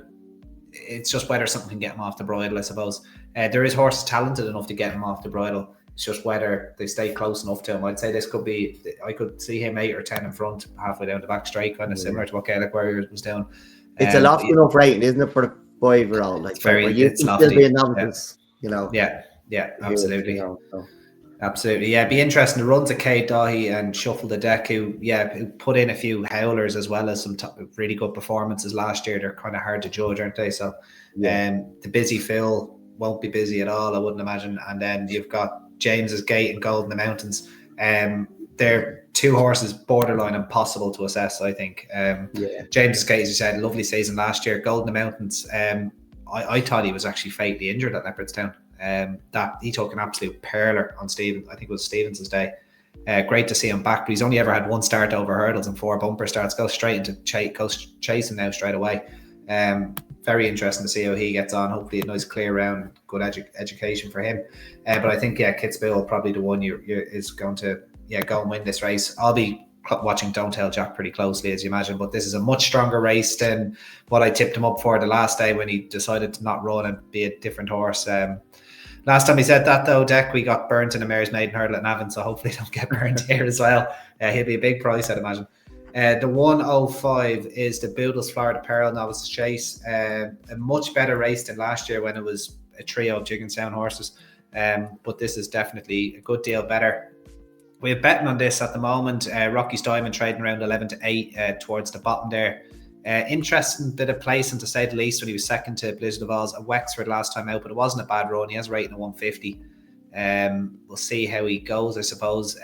it's just whether something can get him off the bridle, I suppose. There is horses talented enough to get him off the bridle. It's just whether they stay close enough to him. I'd say this could be, I could see him 8 or 10 in front, halfway down the back straight, kind of similar to what Gaelic Warriors was doing. It's a lofty enough rating, isn't it, for the 5-year-old? Like, it's very, it's lofty. Still be a novice, you know. Yeah, absolutely. Absolutely, yeah. It'd be interesting. The runs of Kate Dahi and Shuffle the Deck, who put in a few howlers as well as some really good performances last year. They're kind of hard to judge, aren't they? So, the Busy Phil won't be busy at all, I wouldn't imagine. And then you've got James's Gate and Gold in the Mountains. They're two horses borderline impossible to assess, I think. James's Gate, as you said, lovely season last year. Gold in the Mountains. I thought he was actually fatally injured at Leopardstown. That he took an absolute perler on Stephen. I think it was Stevens's day. Great to see him back, but he's only ever had one start over hurdles and 4 bumper starts. Goes straight into chasing now straight away. Very interesting to see how he gets on. Hopefully a nice clear round, good education for him. But I think Kitzbühel probably the one is going to go and win this race. I'll be watching Don't Tell Jack pretty closely, as you imagine, but this is a much stronger race than what I tipped him up for the last day when he decided to not run and be a different horse. Last time he said that, though, Deck, we got burnt in the Mare's Maiden Hurdle at Navan, so hopefully don't get burnt here as well. He'll be a big price, I'd imagine. The 105 is the Boodles Florida Pearl Novices Chase. A much better race than last year when it was a trio of Jigginstown horses. But this is definitely a good deal better. We're betting on this at the moment. Rocky's Diamond trading around 11 to 8 towards the bottom there. Interesting bit of placing, to say the least, when he was second to Blizzard of Oz at Wexford last time out, but it wasn't a bad run. He has a rating of 150. We'll see how he goes, I suppose.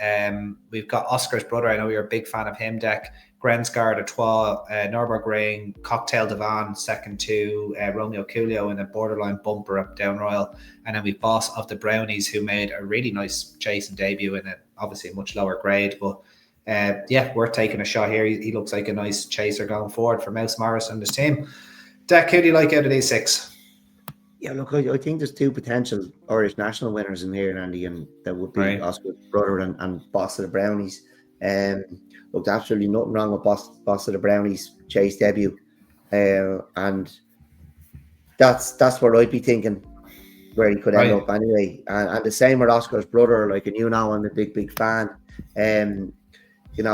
We've got Oscar's brother. I know you're a big fan of him, Deck. Grensgard, Artois, Nürburgring, Cocktail Divan, second to Romeo Coolio in a borderline bumper up Down Royal. And then we've Boss of the Brownies, who made a really nice chase and debut in obviously a much lower grade, but worth taking a shot here. He looks like a nice chaser going forward for Mouse Morris and his team. Deck, who do you like out of these 6? Yeah, look, I think there's 2 potential Irish national winners in here, Andy, and that would be Oscar's brother and Boss of the Brownies. Look, absolutely nothing wrong with Boss of the Brownies chase debut, and that's what I'd be thinking where he could end up anyway. And the same with Oscar's brother. Like, and I'm a big fan.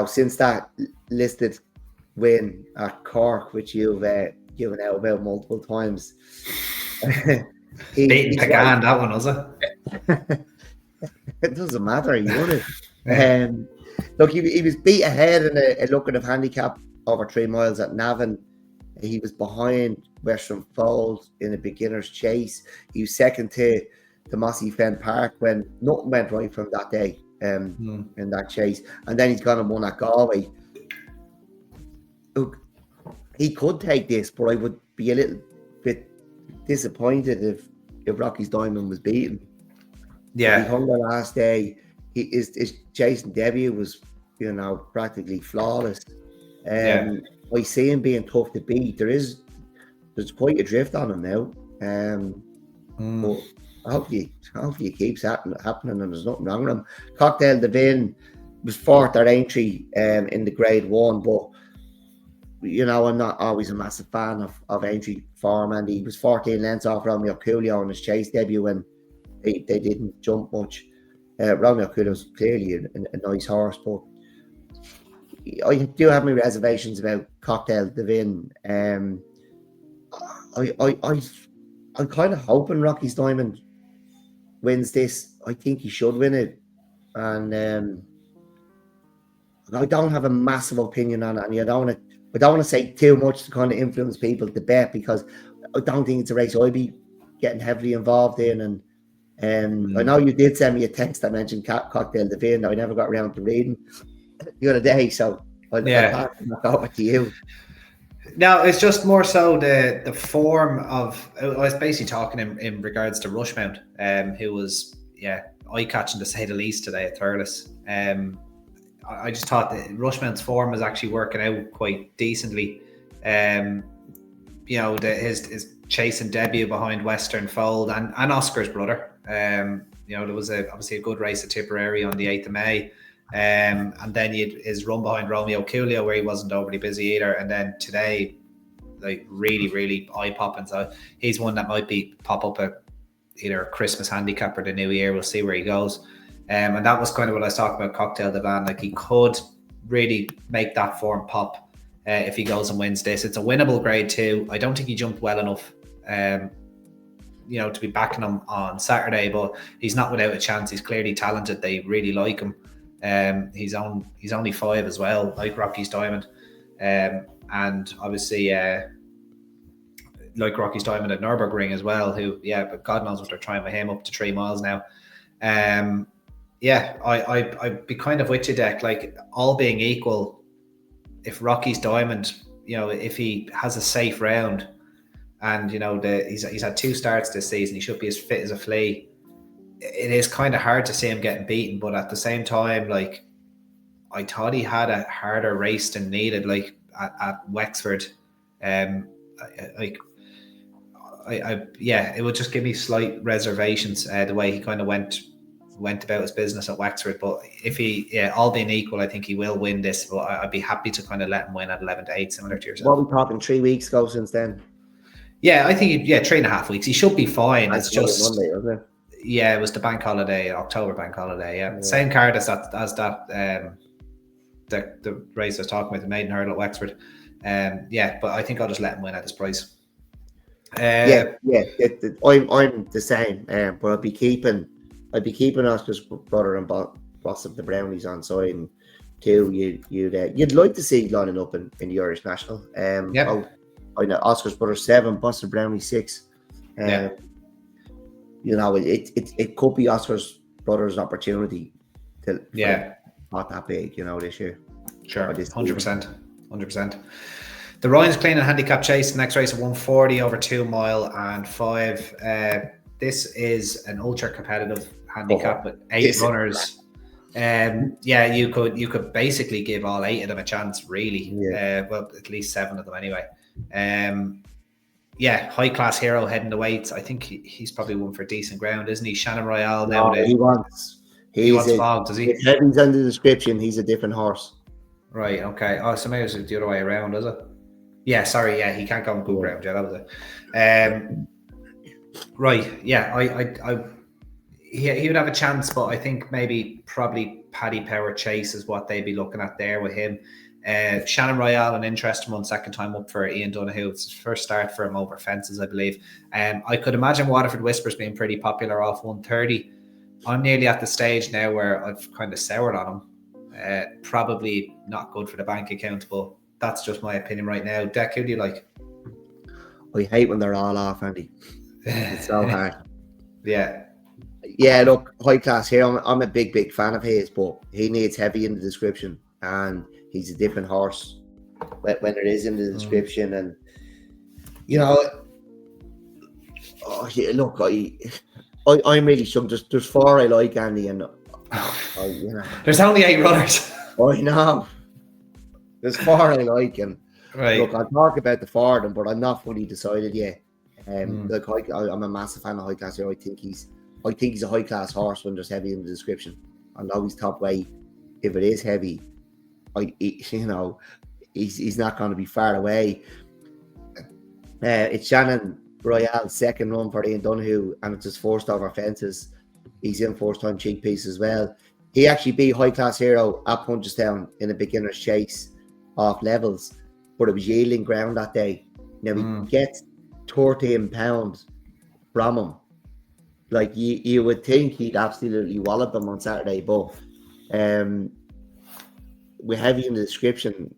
Since that listed win at Cork, which you've given out about multiple times. Beating Pagan, that one, was it? It doesn't matter, he won it. Look, he was beat ahead in a lucrative handicap over 3 miles at Navan. He was behind Western Fold in a beginner's chase. He was second to Mossy Fen Park when nothing went right from that day. In that chase, and then he's gone and won at Galway. Look, he could take this, but I would be a little bit disappointed if Rocky's Diamond was beaten. Yeah, he hung the last day. His chasing debut was, practically flawless. I see him being tough to beat. There's quite a drift on him now. But hopefully it keeps happening and there's nothing wrong with him. Cocktail Divin was 4th at Aintree in the grade 1, but I'm not always a massive fan of Aintree form, and he was 14 lengths off Romeo Coolio on his chase debut when they didn't jump much. Romeo Coolio was clearly a nice horse, but I do have my reservations about Cocktail Divin. I'm kind of hoping Rocky's Diamond wins this. I think he should win it, and I don't have a massive opinion on it. And I don't want to say too much to kind of influence people to bet, because I don't think it's a race I'd be getting heavily involved in. And I know you did send me a text that mentioned Cocktail Divin that I never got around to reading the other day, so I'll pass it over to you. No, it's just more so the form of. I was basically talking in regards to Rushmount, who was eye-catching to say the least today at Thurles. I just thought that Rushmount's form was actually working out quite decently. His chasing debut behind Western Fold and Oscar's brother. There was obviously a good race at Tipperary on the 8th of May. And then his run behind Romeo Coolio, where he wasn't overly busy either. And then today, like really, really eye-popping. So he's one that might pop up at either a Christmas handicap or the New Year. We'll see where he goes. And that was kind of what I was talking about, Cocktail Divan. Like, he could really make that form pop if he goes and wins this. It's a winnable grade 2. I don't think he jumped well enough to be backing him on Saturday, but he's not without a chance. He's clearly talented. They really like him. He's only 5 as well, like Rocky's Diamond, and obviously like Rocky's Diamond at Nürburgring as well. Who, but God knows what they're trying with him, up to 3 miles now. I'd be kind of with you, Deck. Like, all being equal, if Rocky's Diamond, if he has a safe round, and he's had 2 starts this season, he should be as fit as a flea. It is kind of hard to see him getting beaten, but at the same time, like, I thought he had a harder race than needed, like at Wexford. It would just give me slight reservations the way he kind of went about his business at Wexford. But if he, all being equal, I think he will win this. But I'd be happy to kind of let him win at 11-8, similar to yourself. What are we talking, 3 weeks ago since then? Yeah, I think 3.5 weeks. He should be fine. It's just Monday, wasn't it? Yeah, it was the bank holiday, October bank holiday. Yeah, same card as that the race I was talking about, the Maiden Hurdle at Wexford. But I think I'll just let him win at this price. I'm the same. But I'd be keeping Oscar's brother and boss of the Brownies on side, and you'd like to see lining up in the Irish National. I know Oscar's brother 7, boss of Brownies 6. It could be Oscar's brother's opportunity to not that big, this year. Sure, 100%. The Ryan's Clean and Handicap Chase, the next race at 140 over 2 mile and 5. This is an ultra competitive handicap with 8 runners. You could basically give all 8 of them a chance, really. Well, at least 7 of them anyway. High class hero heading the weights. I think he's probably one for decent ground, isn't he? Shannon Royale nowadays. He wants fog, does he? If heavy's on the description, he's a different horse. Right, okay. Oh, so maybe it's the other way around, is it? Yeah, sorry, he can't go on good ground. Yeah, that was it. Right, he would have a chance, but I think probably Paddy Power Chase is what they'd be looking at there with him. Shannon Royale, an interesting one, second time up for Ian Donoghue. It's his first start for him over fences, I believe. I could imagine Waterford Whispers being pretty popular off 130. I'm nearly at the stage now where I've kind of soured on him. Probably not good for the bank account, but that's just my opinion right now. Deck, who do you like? I hate when they're all off, Andy. It's so hard. Yeah, look, high class here. I'm a big fan of his, but he needs heavy in the description, and he's a different horse when it is in the description. And look, I'm really shocked. There's 4 I like, Andy, and there's only 8 runners. I know. There's 4 I like, and look, I'll talk about the 4 of them, but I'm not fully decided yet. I'm a massive fan of high class here. I think he's a high class horse when there's heavy in the description. I know he's top weight. If it is heavy, he's not going to be far away. It's Shannon Royale's second run for Ian Donoghue, and it's his first over fences. He's in first time cheek piece as well. He actually beat High Class Hero at Punchestown in a beginner's chase off levels, but it was yielding ground that day. Now he gets £13 from him. Like, you would think he'd absolutely wallop him on Saturday, but with heavy in the description,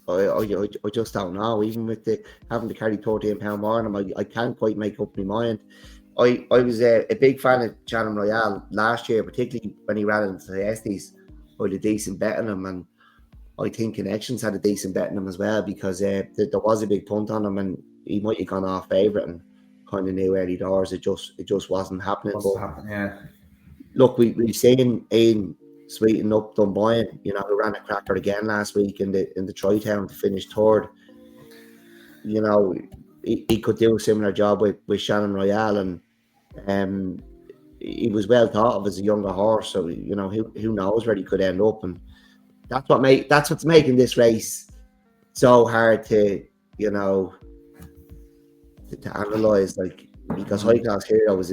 I just don't know. Even with having to carry £13 more on him, I can't quite make up my mind. I was a big fan of Shannon Royale last year, particularly when he ran into the Estes. I had a decent bet on him, and I think Connections had a decent bet on him as well, because there was a big punt on him, and he might have gone off favourite and kind of knew early doors. It just wasn't happening. Look, we've seen Ian sweeten up Dunboyne, who ran a cracker again last week in the Tri-Town to finish third. He could do a similar job with Shannon Royale, and he was well thought of as a younger horse. So who knows where he could end up, and that's what's making this race so hard to analyze. Like, because High Class Hero is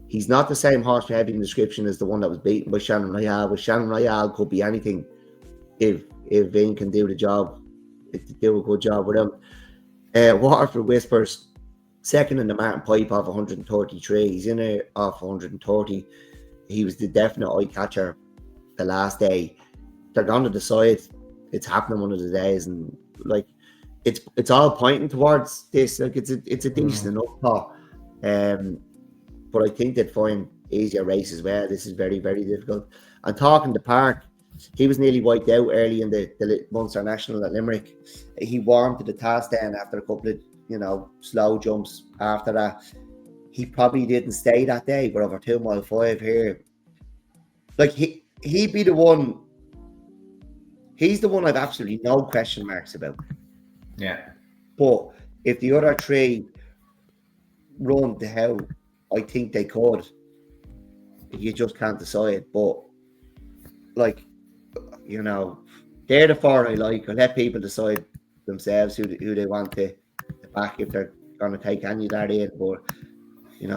he's not the same horse for heavy in description as the one that was beaten by Shannon Royale. But Shannon Royale could be anything if Vin can do the job, do a good job with him. Waterford Whispers, second in the Martin Pipe off 133. He's in it off 130. He was the definite eye catcher the last day. They're going to decide it's happening one of the days, and like it's all pointing towards this. Like it's a decent enough pot. But I think they'd find easier races where this is very, very difficult. And talking to Park, he was nearly wiped out early in the Munster National at Limerick. He warmed to the task then after a couple of, slow jumps after that. He probably didn't stay that day, but over 2 mile 5 here. Like he'd be the one. He's the one I've absolutely no question marks about. Yeah. But if the other three run to how I think they could, you just can't decide. But like, they're the four I like. I let people decide themselves who they want to back if they're going to take any of that in. But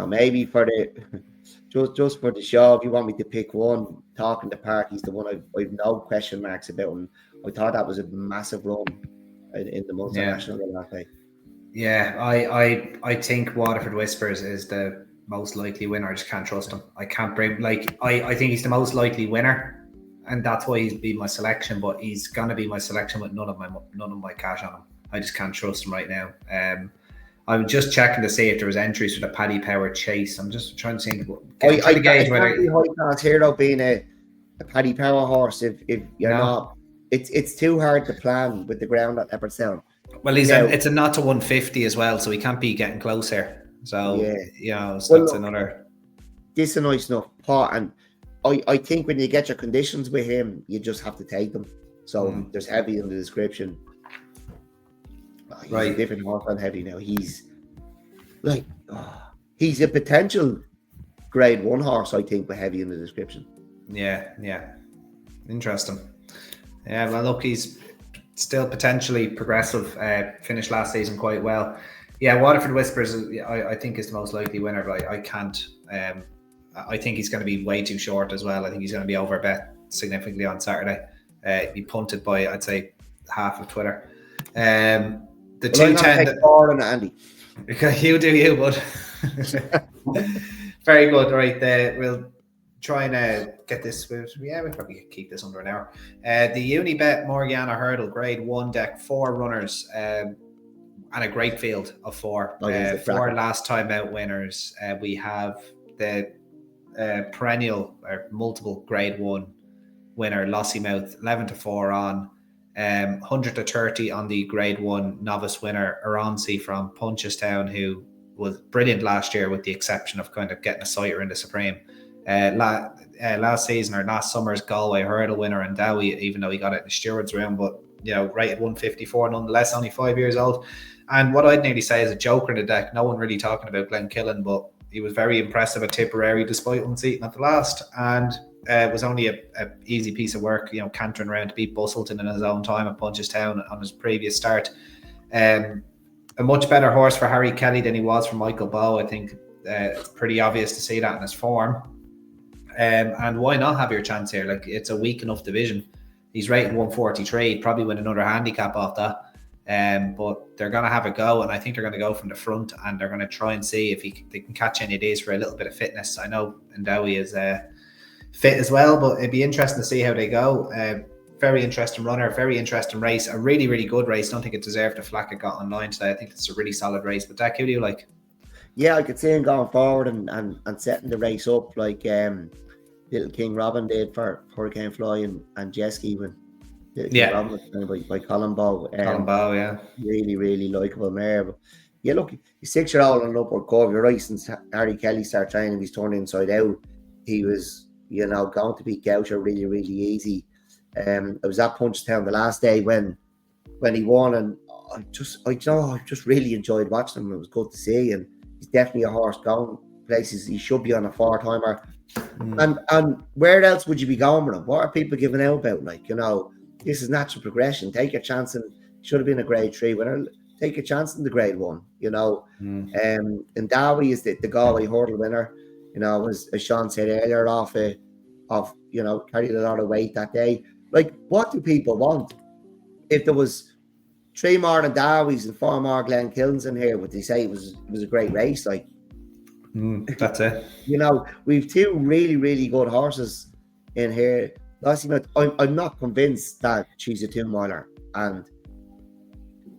maybe for the just for the show, if you want me to pick one, talking to Park, he's the one I've no question marks about. And I thought that was a massive run in the multinational last night. Yeah, I think Waterford Whispers is the most likely winner. I just can't trust him. I can't bring I think he's the most likely winner, and that's why he's been my selection. But he's gonna be my selection with none of my cash on him. I just can't trust him right now. I'm just checking to see if there was entries for the Paddy Power Chase. I'm just trying to see. I gauge whether High Hero being a Paddy Power horse. If you're not, it's too hard to plan with the ground at Leopardstown. Well, it's a not to 150 as well, so he can't be getting close here. So that's another. This is a nice enough pot, and I think when you get your conditions with him, you just have to take them. So there's heavy in the description. He's a different horse on heavy now. He's he's a potential grade 1 horse, I think, with heavy in the description. Yeah. Interesting. Yeah, well, look, he's still potentially progressive. Finished last season quite well. Yeah, Waterford Whispers, I think, is the most likely winner, but I can't. I think he's going to be way too short as well. I think he's going to be overbet significantly on Saturday. Be punted by, I'd say, half of Twitter. The 210. Andy. You do you, bud. Very good. Right, we'll try and get this. We'll probably keep this under an hour. The Unibet Morgiana Hurdle Grade 1 deck, 4 runners, and a great field of 4. 4 last time out winners. We have the perennial or multiple Grade 1 winner, Lossiemouth, 11-4 on. 100-30 on the Grade 1 novice winner, Aronsi from Punchestown, who was brilliant last year with the exception of kind of getting a sighter in the Supreme. Last season or last summer's Galway Hurdle winner and Dowie, even though he got it in the stewards round, but rated 154 nonetheless, only 5 years old. And what I'd nearly say is a joker in the deck. No one really talking about Glen Killen, but he was very impressive at Tipperary despite unseating at the last, and it was only a easy piece of work, cantering around to beat Bustleton in his own time at Punchestown on his previous start. A much better horse for Harry Kelly than he was for Michael Bowe. I think it's pretty obvious to see that in his form. And why not have your chance here? Like, it's a weak enough division. He's rated 143. He'd probably win another handicap off that. But they're going to have a go, and I think they're going to go from the front, and they're going to try and see if they can catch any days for a little bit of fitness. I know Ndowie is fit as well, but it'd be interesting to see how they go. Very interesting runner, very interesting race, a really, really good race. Don't think it deserved the flack it got online today. I think it's a really solid race. But Dak, who do you like? Yeah, I could see him going forward and setting the race up like Little King Robin did for Hurricane Fly and Jesky when Robin was trained by Colin Bowe. Colin Bowe, yeah. Really, really likeable mare. But yeah, look, he's 6-year-old on an upward curve. You're right, since Harry Kelly started training, he's turned inside out. He was going to beat Goucher really, really easy. It was at Punchestown the last day when he won, and I just really enjoyed watching him. It was good to see, and he's definitely a horse going places. He should be on a 4-timer. And where else would you be going with him? What are people giving out about? This is natural progression. Take a chance, and should have been a Grade 3 winner. Take a chance in the Grade 1. And Dowie is the Galway Hurdle winner. As Sean said earlier, carried a lot of weight that day. Like, what do people want? If there was 3 more than Darby's and 4 more Glen Kilns in here. Would they say it was a great race? Like, that's it. You know, we've 2 really, really good horses in here. I'm not convinced that she's a 2-miler, and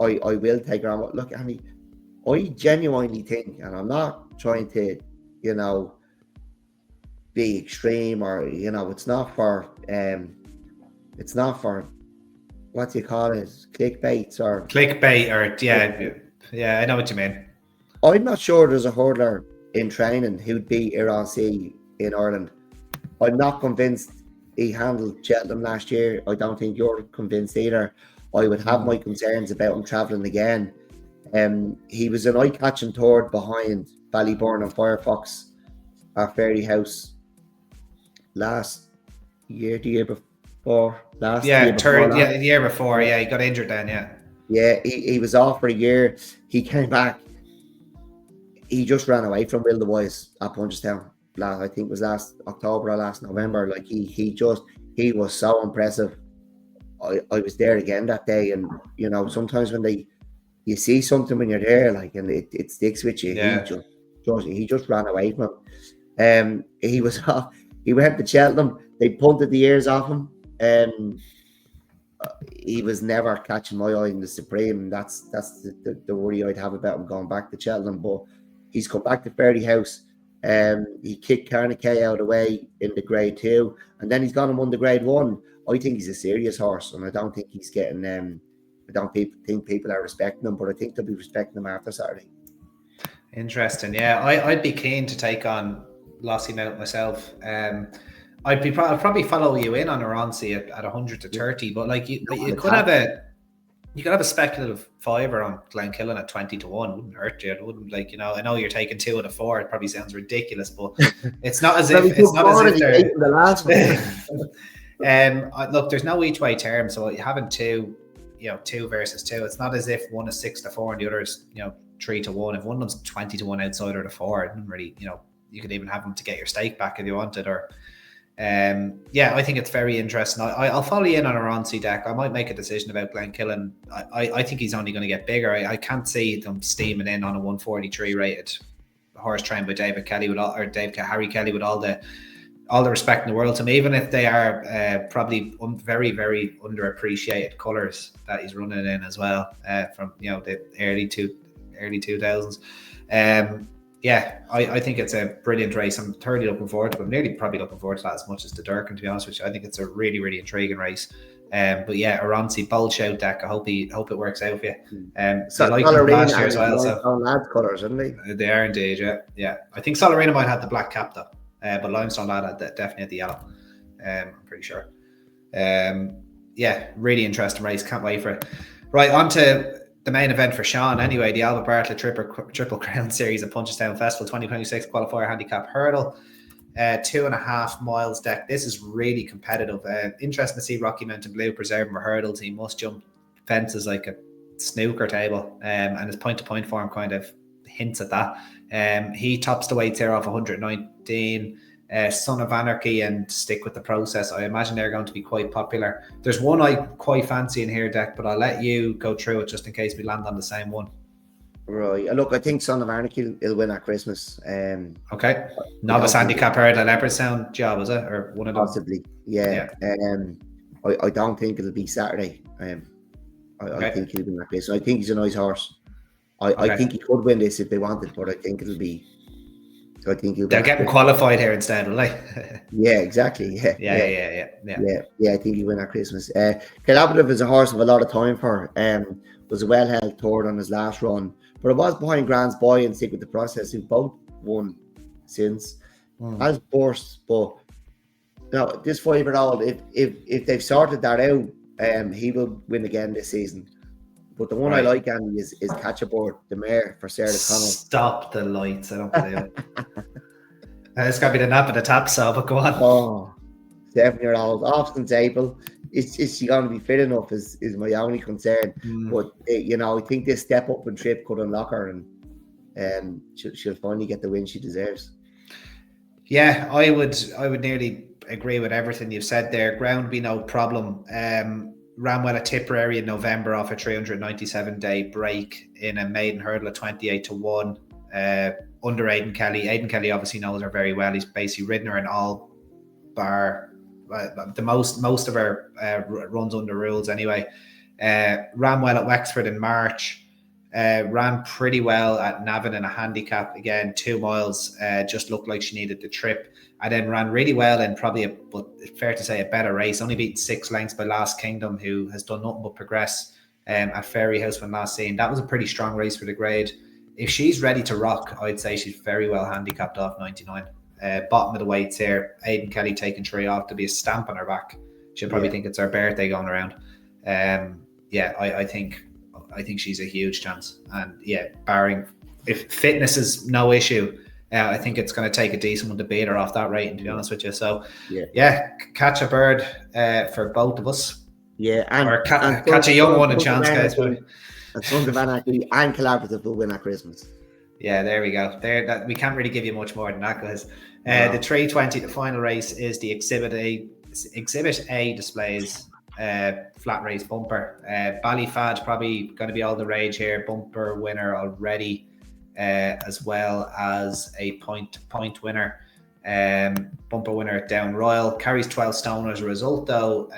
I will take her on. Look, Andy, I genuinely think, and I'm not trying to, you know, be extreme, or, you know, it's not for what do you call it, clickbait, or yeah, I know what you mean. I'm not sure there's a hurdler in training who'd beat Irancy in Ireland. I'm not convinced he handled Cheltenham last year. I don't think you're convinced either. I would have my concerns about him travelling again. He was an eye-catching third behind Ballyburn and Firefox at Fairy House last year, the year before. The year before. Yeah, he got injured then. Yeah, he was off for a year. He came back. He just ran away from Will the Wise at Punchestown. I think it was last October or last November. Like he was so impressive. I was there again that day, and you know, sometimes when you see something when you're there, like, and it sticks with you. Yeah. He just ran away from him. He was off. He went to Cheltenham. They punted the ears off him. He was never catching my eye in the Supreme. That's the worry I'd have about him going back to Cheltenham. But he's come back to Fairy House. He kicked Carniquet out of the way in the grade 2, and then he's gone and won the grade 1. I think he's a serious horse, and I don't think he's getting. I don't think people are respecting him, but I think they'll be respecting him after Saturday. Interesting, yeah. I'd be keen to take on Lossy Mount myself. I'd probably follow you in on Aronsi at 100 to 30, but like you could have a speculative fiver on Glenkillen at 20 to 1. Wouldn't hurt you. It wouldn't, like, you know, I know you're taking 2 out of 4. It probably sounds ridiculous, but it's not as if they're the last one. Look, there's no each way term, so you having 2 versus 2. It's not as if one is 6 to 4 and the other is, you know, 3 to 1. If one of them's 20 to 1 outside or to 4, it doesn't really, you know, you could even have them to get your stake back if you wanted, or I think it's very interesting. I'll follow you in on a Ronsi deck. I might make a decision about Glenkillen. I think he's only going to get bigger. I can't see them steaming in on a 143 rated horse trained by Harry Kelly with all the respect in the world to him, even if they are probably very, very underappreciated colours that he's running in as well, from, you know, the early 2000s. I think it's a brilliant race. I'm thoroughly looking forward to it. I'm nearly probably looking forward to that as much as the Durkin, to be honest with you. I think it's a really, really intriguing race. But yeah, Aronsi bold shout deck. I hope it works out for you. So like last year as well. So lads colours, isn't they? They are indeed, yeah. I think Solarina might have the black cap though, but Limestone lad had definitely had the yellow. I'm pretty sure. Really interesting race. Can't wait for it. Right, on to the main event for Sean anyway, the Albert Bartlett Triple Crown Series at Punchestown Festival 2026 qualifier handicap hurdle, 2.5 miles deck. This is really competitive. Interesting to see Rocky Mountain Blue preserving for hurdles. He must jump fences like a snooker table, and his point-to-point form kind of hints at that. He tops the weights here off 119. Son of Anarchy and Stick with the Process, I imagine they're going to be quite popular. There's one I quite fancy in here, deck, but I'll let you go through it just in case we land on the same one. Right. Look, I think Son of Anarchy will win at Christmas. Okay. Novice handicap hurdle at Leopardstown job, is it? Or one of them? Possibly. Yeah. I don't think it'll be Saturday. I think he'll win that place. I think he's a nice horse. I think he could win this if they wanted, but I think it'll be. So I think they'll get him qualified here instead, will they? Yeah, exactly. Yeah. I think he'll win at Christmas. Collaborative is a horse of a lot of time for. Was a well held third on his last run, but it was behind Grant's Boy and Stick with the Process, who both won since. As burst, but this 5-year-old, if they've sorted that out, he will win again this season. But the one I like, Andy, is Catch Aboard, the mare for Sarah Connell. Stop the lights! I don't believe it. It's got to be the nap of the tap, so but go on. Oh, 7-year-old, off since April. Is she going to be fit enough? Is my only concern. But I think this step up and trip could unlock her, and she'll finally get the win she deserves. Yeah, I would nearly agree with everything you've said there. Ground be no problem. ran well at Tipperary in November off a 397-day break in a maiden hurdle at 28-1 under Aidan Kelly. Aidan Kelly obviously knows her very well. He's basically ridden her in all bar the most of her runs under rules anyway. Ran well at Wexford in March. Ran pretty well at Navan in a handicap. Again, 2 miles, just looked like she needed the trip. I then ran really well in probably but fair to say, a better race. Only beaten 6 lengths by Last Kingdom, who has done nothing but progress at Fairyhouse when last seen. That was a pretty strong race for the grade. If she's ready to rock, I'd say she's very well handicapped off 99. Bottom of the weights here. Aidan Kelly taking 3 off to be a stamp on her back. She'll probably think it's her birthday going around. I think she's a huge chance. And barring if fitness is no issue, I think it's going to take a decent one to beat her off that rating, to be honest with you. So, catch a bird for both of us. Yeah, or catch a young one a chance, guys. And Sons of Anarchy and Collaborative will win at Christmas. Yeah, there we go. We can't really give you much more than that, guys. The 320, the final race, is the Exhibit A displays flat race bumper. Ballyfad probably going to be all the rage here. Bumper winner already, as well as a point winner. Bumper winner at Down Royal. Carries 12 stone as a result, though.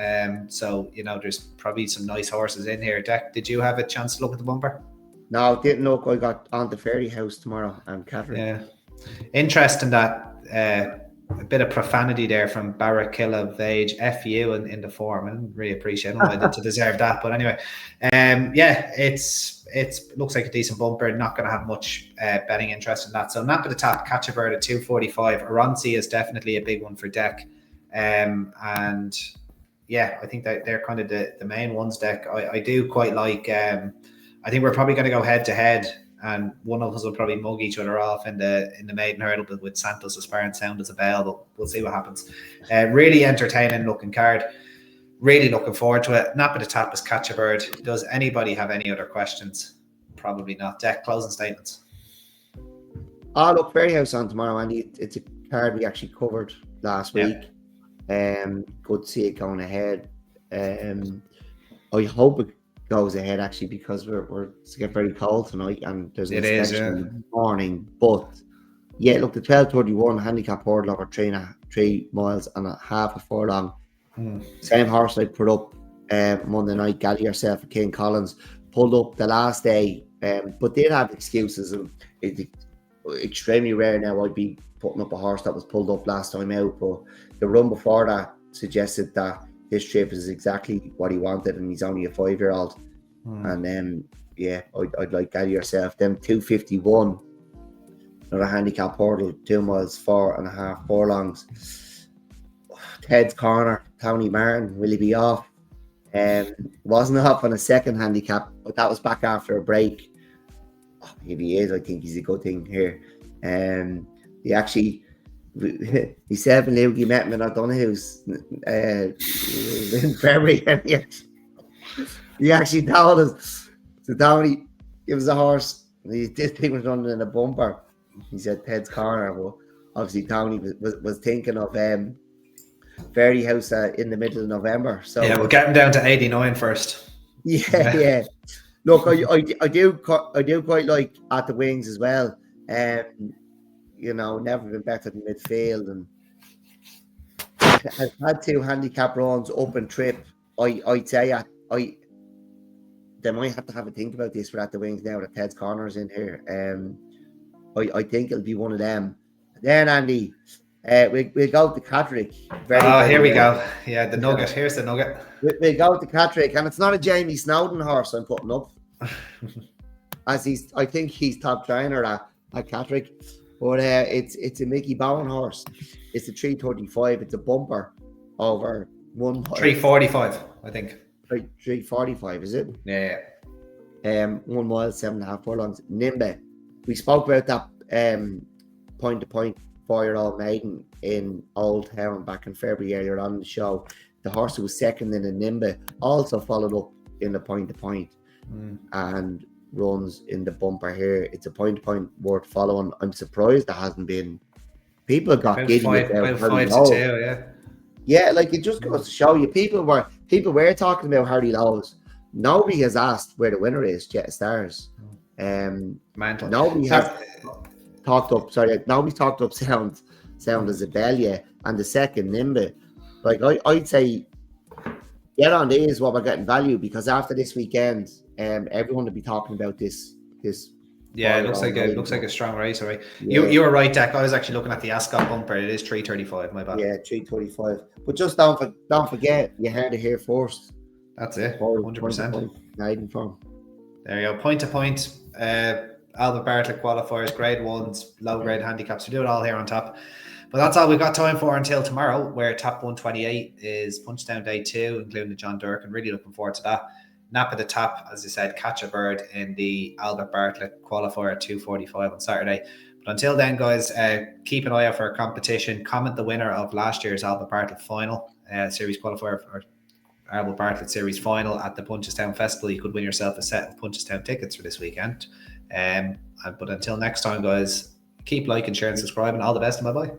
So there's probably some nice horses in here. Deck, did you have a chance to look at the bumper? No, didn't look. I got on the Fairyhouse tomorrow. I'm Catherine. Yeah, interesting that a bit of profanity there from Barakilla of Age. F you in the form. I didn't really appreciate it. I did to deserve that, but anyway, it looks like a decent bumper. Not going to have much betting interest in that. So Nap of the Tap, Catch a Bird at 245. Aronsi is definitely a big one for Deck, and I think that they're kind of the main ones. Deck, I do quite like. I think we're probably going to go head to head, and one of us will probably mug each other off in the maiden hurdle, but with Santos as far and sound as a bell. But we'll see what happens. Really entertaining looking card. Really looking forward to it. Nap of the Tap is Catch a Bird. Does anybody have any other questions? Probably not. Deck, closing statements. Look, Fairyhouse on tomorrow, and it's a card we actually covered last week. Good to see it going ahead. I hope it goes ahead actually, because we're to get very cold tonight, and there's an inspection in the morning. But look, the 1231 handicap hurdle over 3 miles and a half a furlong. Same horse I put up Monday night, Gally herself at King Collins, pulled up the last day, but did have excuses, and it's extremely rare now I'd be putting up a horse that was pulled up last time out, but the run before that suggested that this trip is exactly what he wanted, and he's only a 5-year-old. And then I'd like Gally yourself. Then 251, another handicap hurdle, 2 miles 4.5 furlongs. Ted's Corner, Tony Martin, will he be off? Wasn't off on a second handicap, but that was back after a break. If he is, I think he's a good thing here. He actually, myself and Luke, met him in O'Donoghue's in February, and he actually told us, so Tony, give us a horse. This thing was running in a bumper. He said Ted's Corner. Well, obviously Tony was thinking of Fairyhouse in the middle of November. So we'll get him down to 89 first. Yeah. Look, I do quite like At the Wings as well. Never been better than midfield, and has had 2 handicap runs up and trip. I'd say they might have to have a think about this for At the Wings now that Ted's Corner's in here. I think it'll be one of them. Then Andy, we'll go to Catterick. Here we go. Yeah, the nugget. Here's the nugget. We'll go to Catterick, and it's not a Jamie Snowden horse I'm putting up. I think he's top trainer at Catterick. But it's a Mickey Bowen horse. It's a 335. It's a bumper over 1 345, I think. 345, is it? Yeah. 1 mile, 7.5 furlongs. Nimbe. We spoke about that point-to-point 4-year-old maiden in Old Town back in February earlier on the show. The horse who was second in the Nimbe also followed up in the point-to-point and runs in the bumper here. It's a point-to-point worth following. I'm surprised there hasn't been. People got giddy about 5 to 2, like it just goes to show you, people were talking about Hardy Lowe's. Nobody has asked where the winner is, Jet Stars. Mental. Nobody has talked up. Sorry, nobody's talked up Sound Isabella and the second Nimba. Like I'd say, get on these while we're getting value, because after this weekend, everyone will be talking about this. Yeah, it looks like a strong race, right? Yeah. You were right, Dak. I was actually looking at the Ascot bumper. It is 3:35. My bad. Yeah, 3:35. But just don't forget, you heard it here first. That's it. 100%. There you go. Point to point. Albert Bartlett qualifiers, grade ones, low grade handicaps. We do it all here on Tap. But that's all we've got time for until tomorrow, where TAP128 is Punchestown Day 2, including the John Durkin. Really looking forward to that. Nap at the Tap, as I said, catch a bird in the Albert Bartlett qualifier at 2:45 on Saturday. But until then, guys, keep an eye out for a competition. Comment the winner of last year's Albert Bartlett final series qualifier, or Albert Bartlett series final at the Punchestown Festival. You could win yourself a set of Punchestown tickets for this weekend. But until next time, guys, keep liking, sharing, subscribing. All the best, and bye-bye.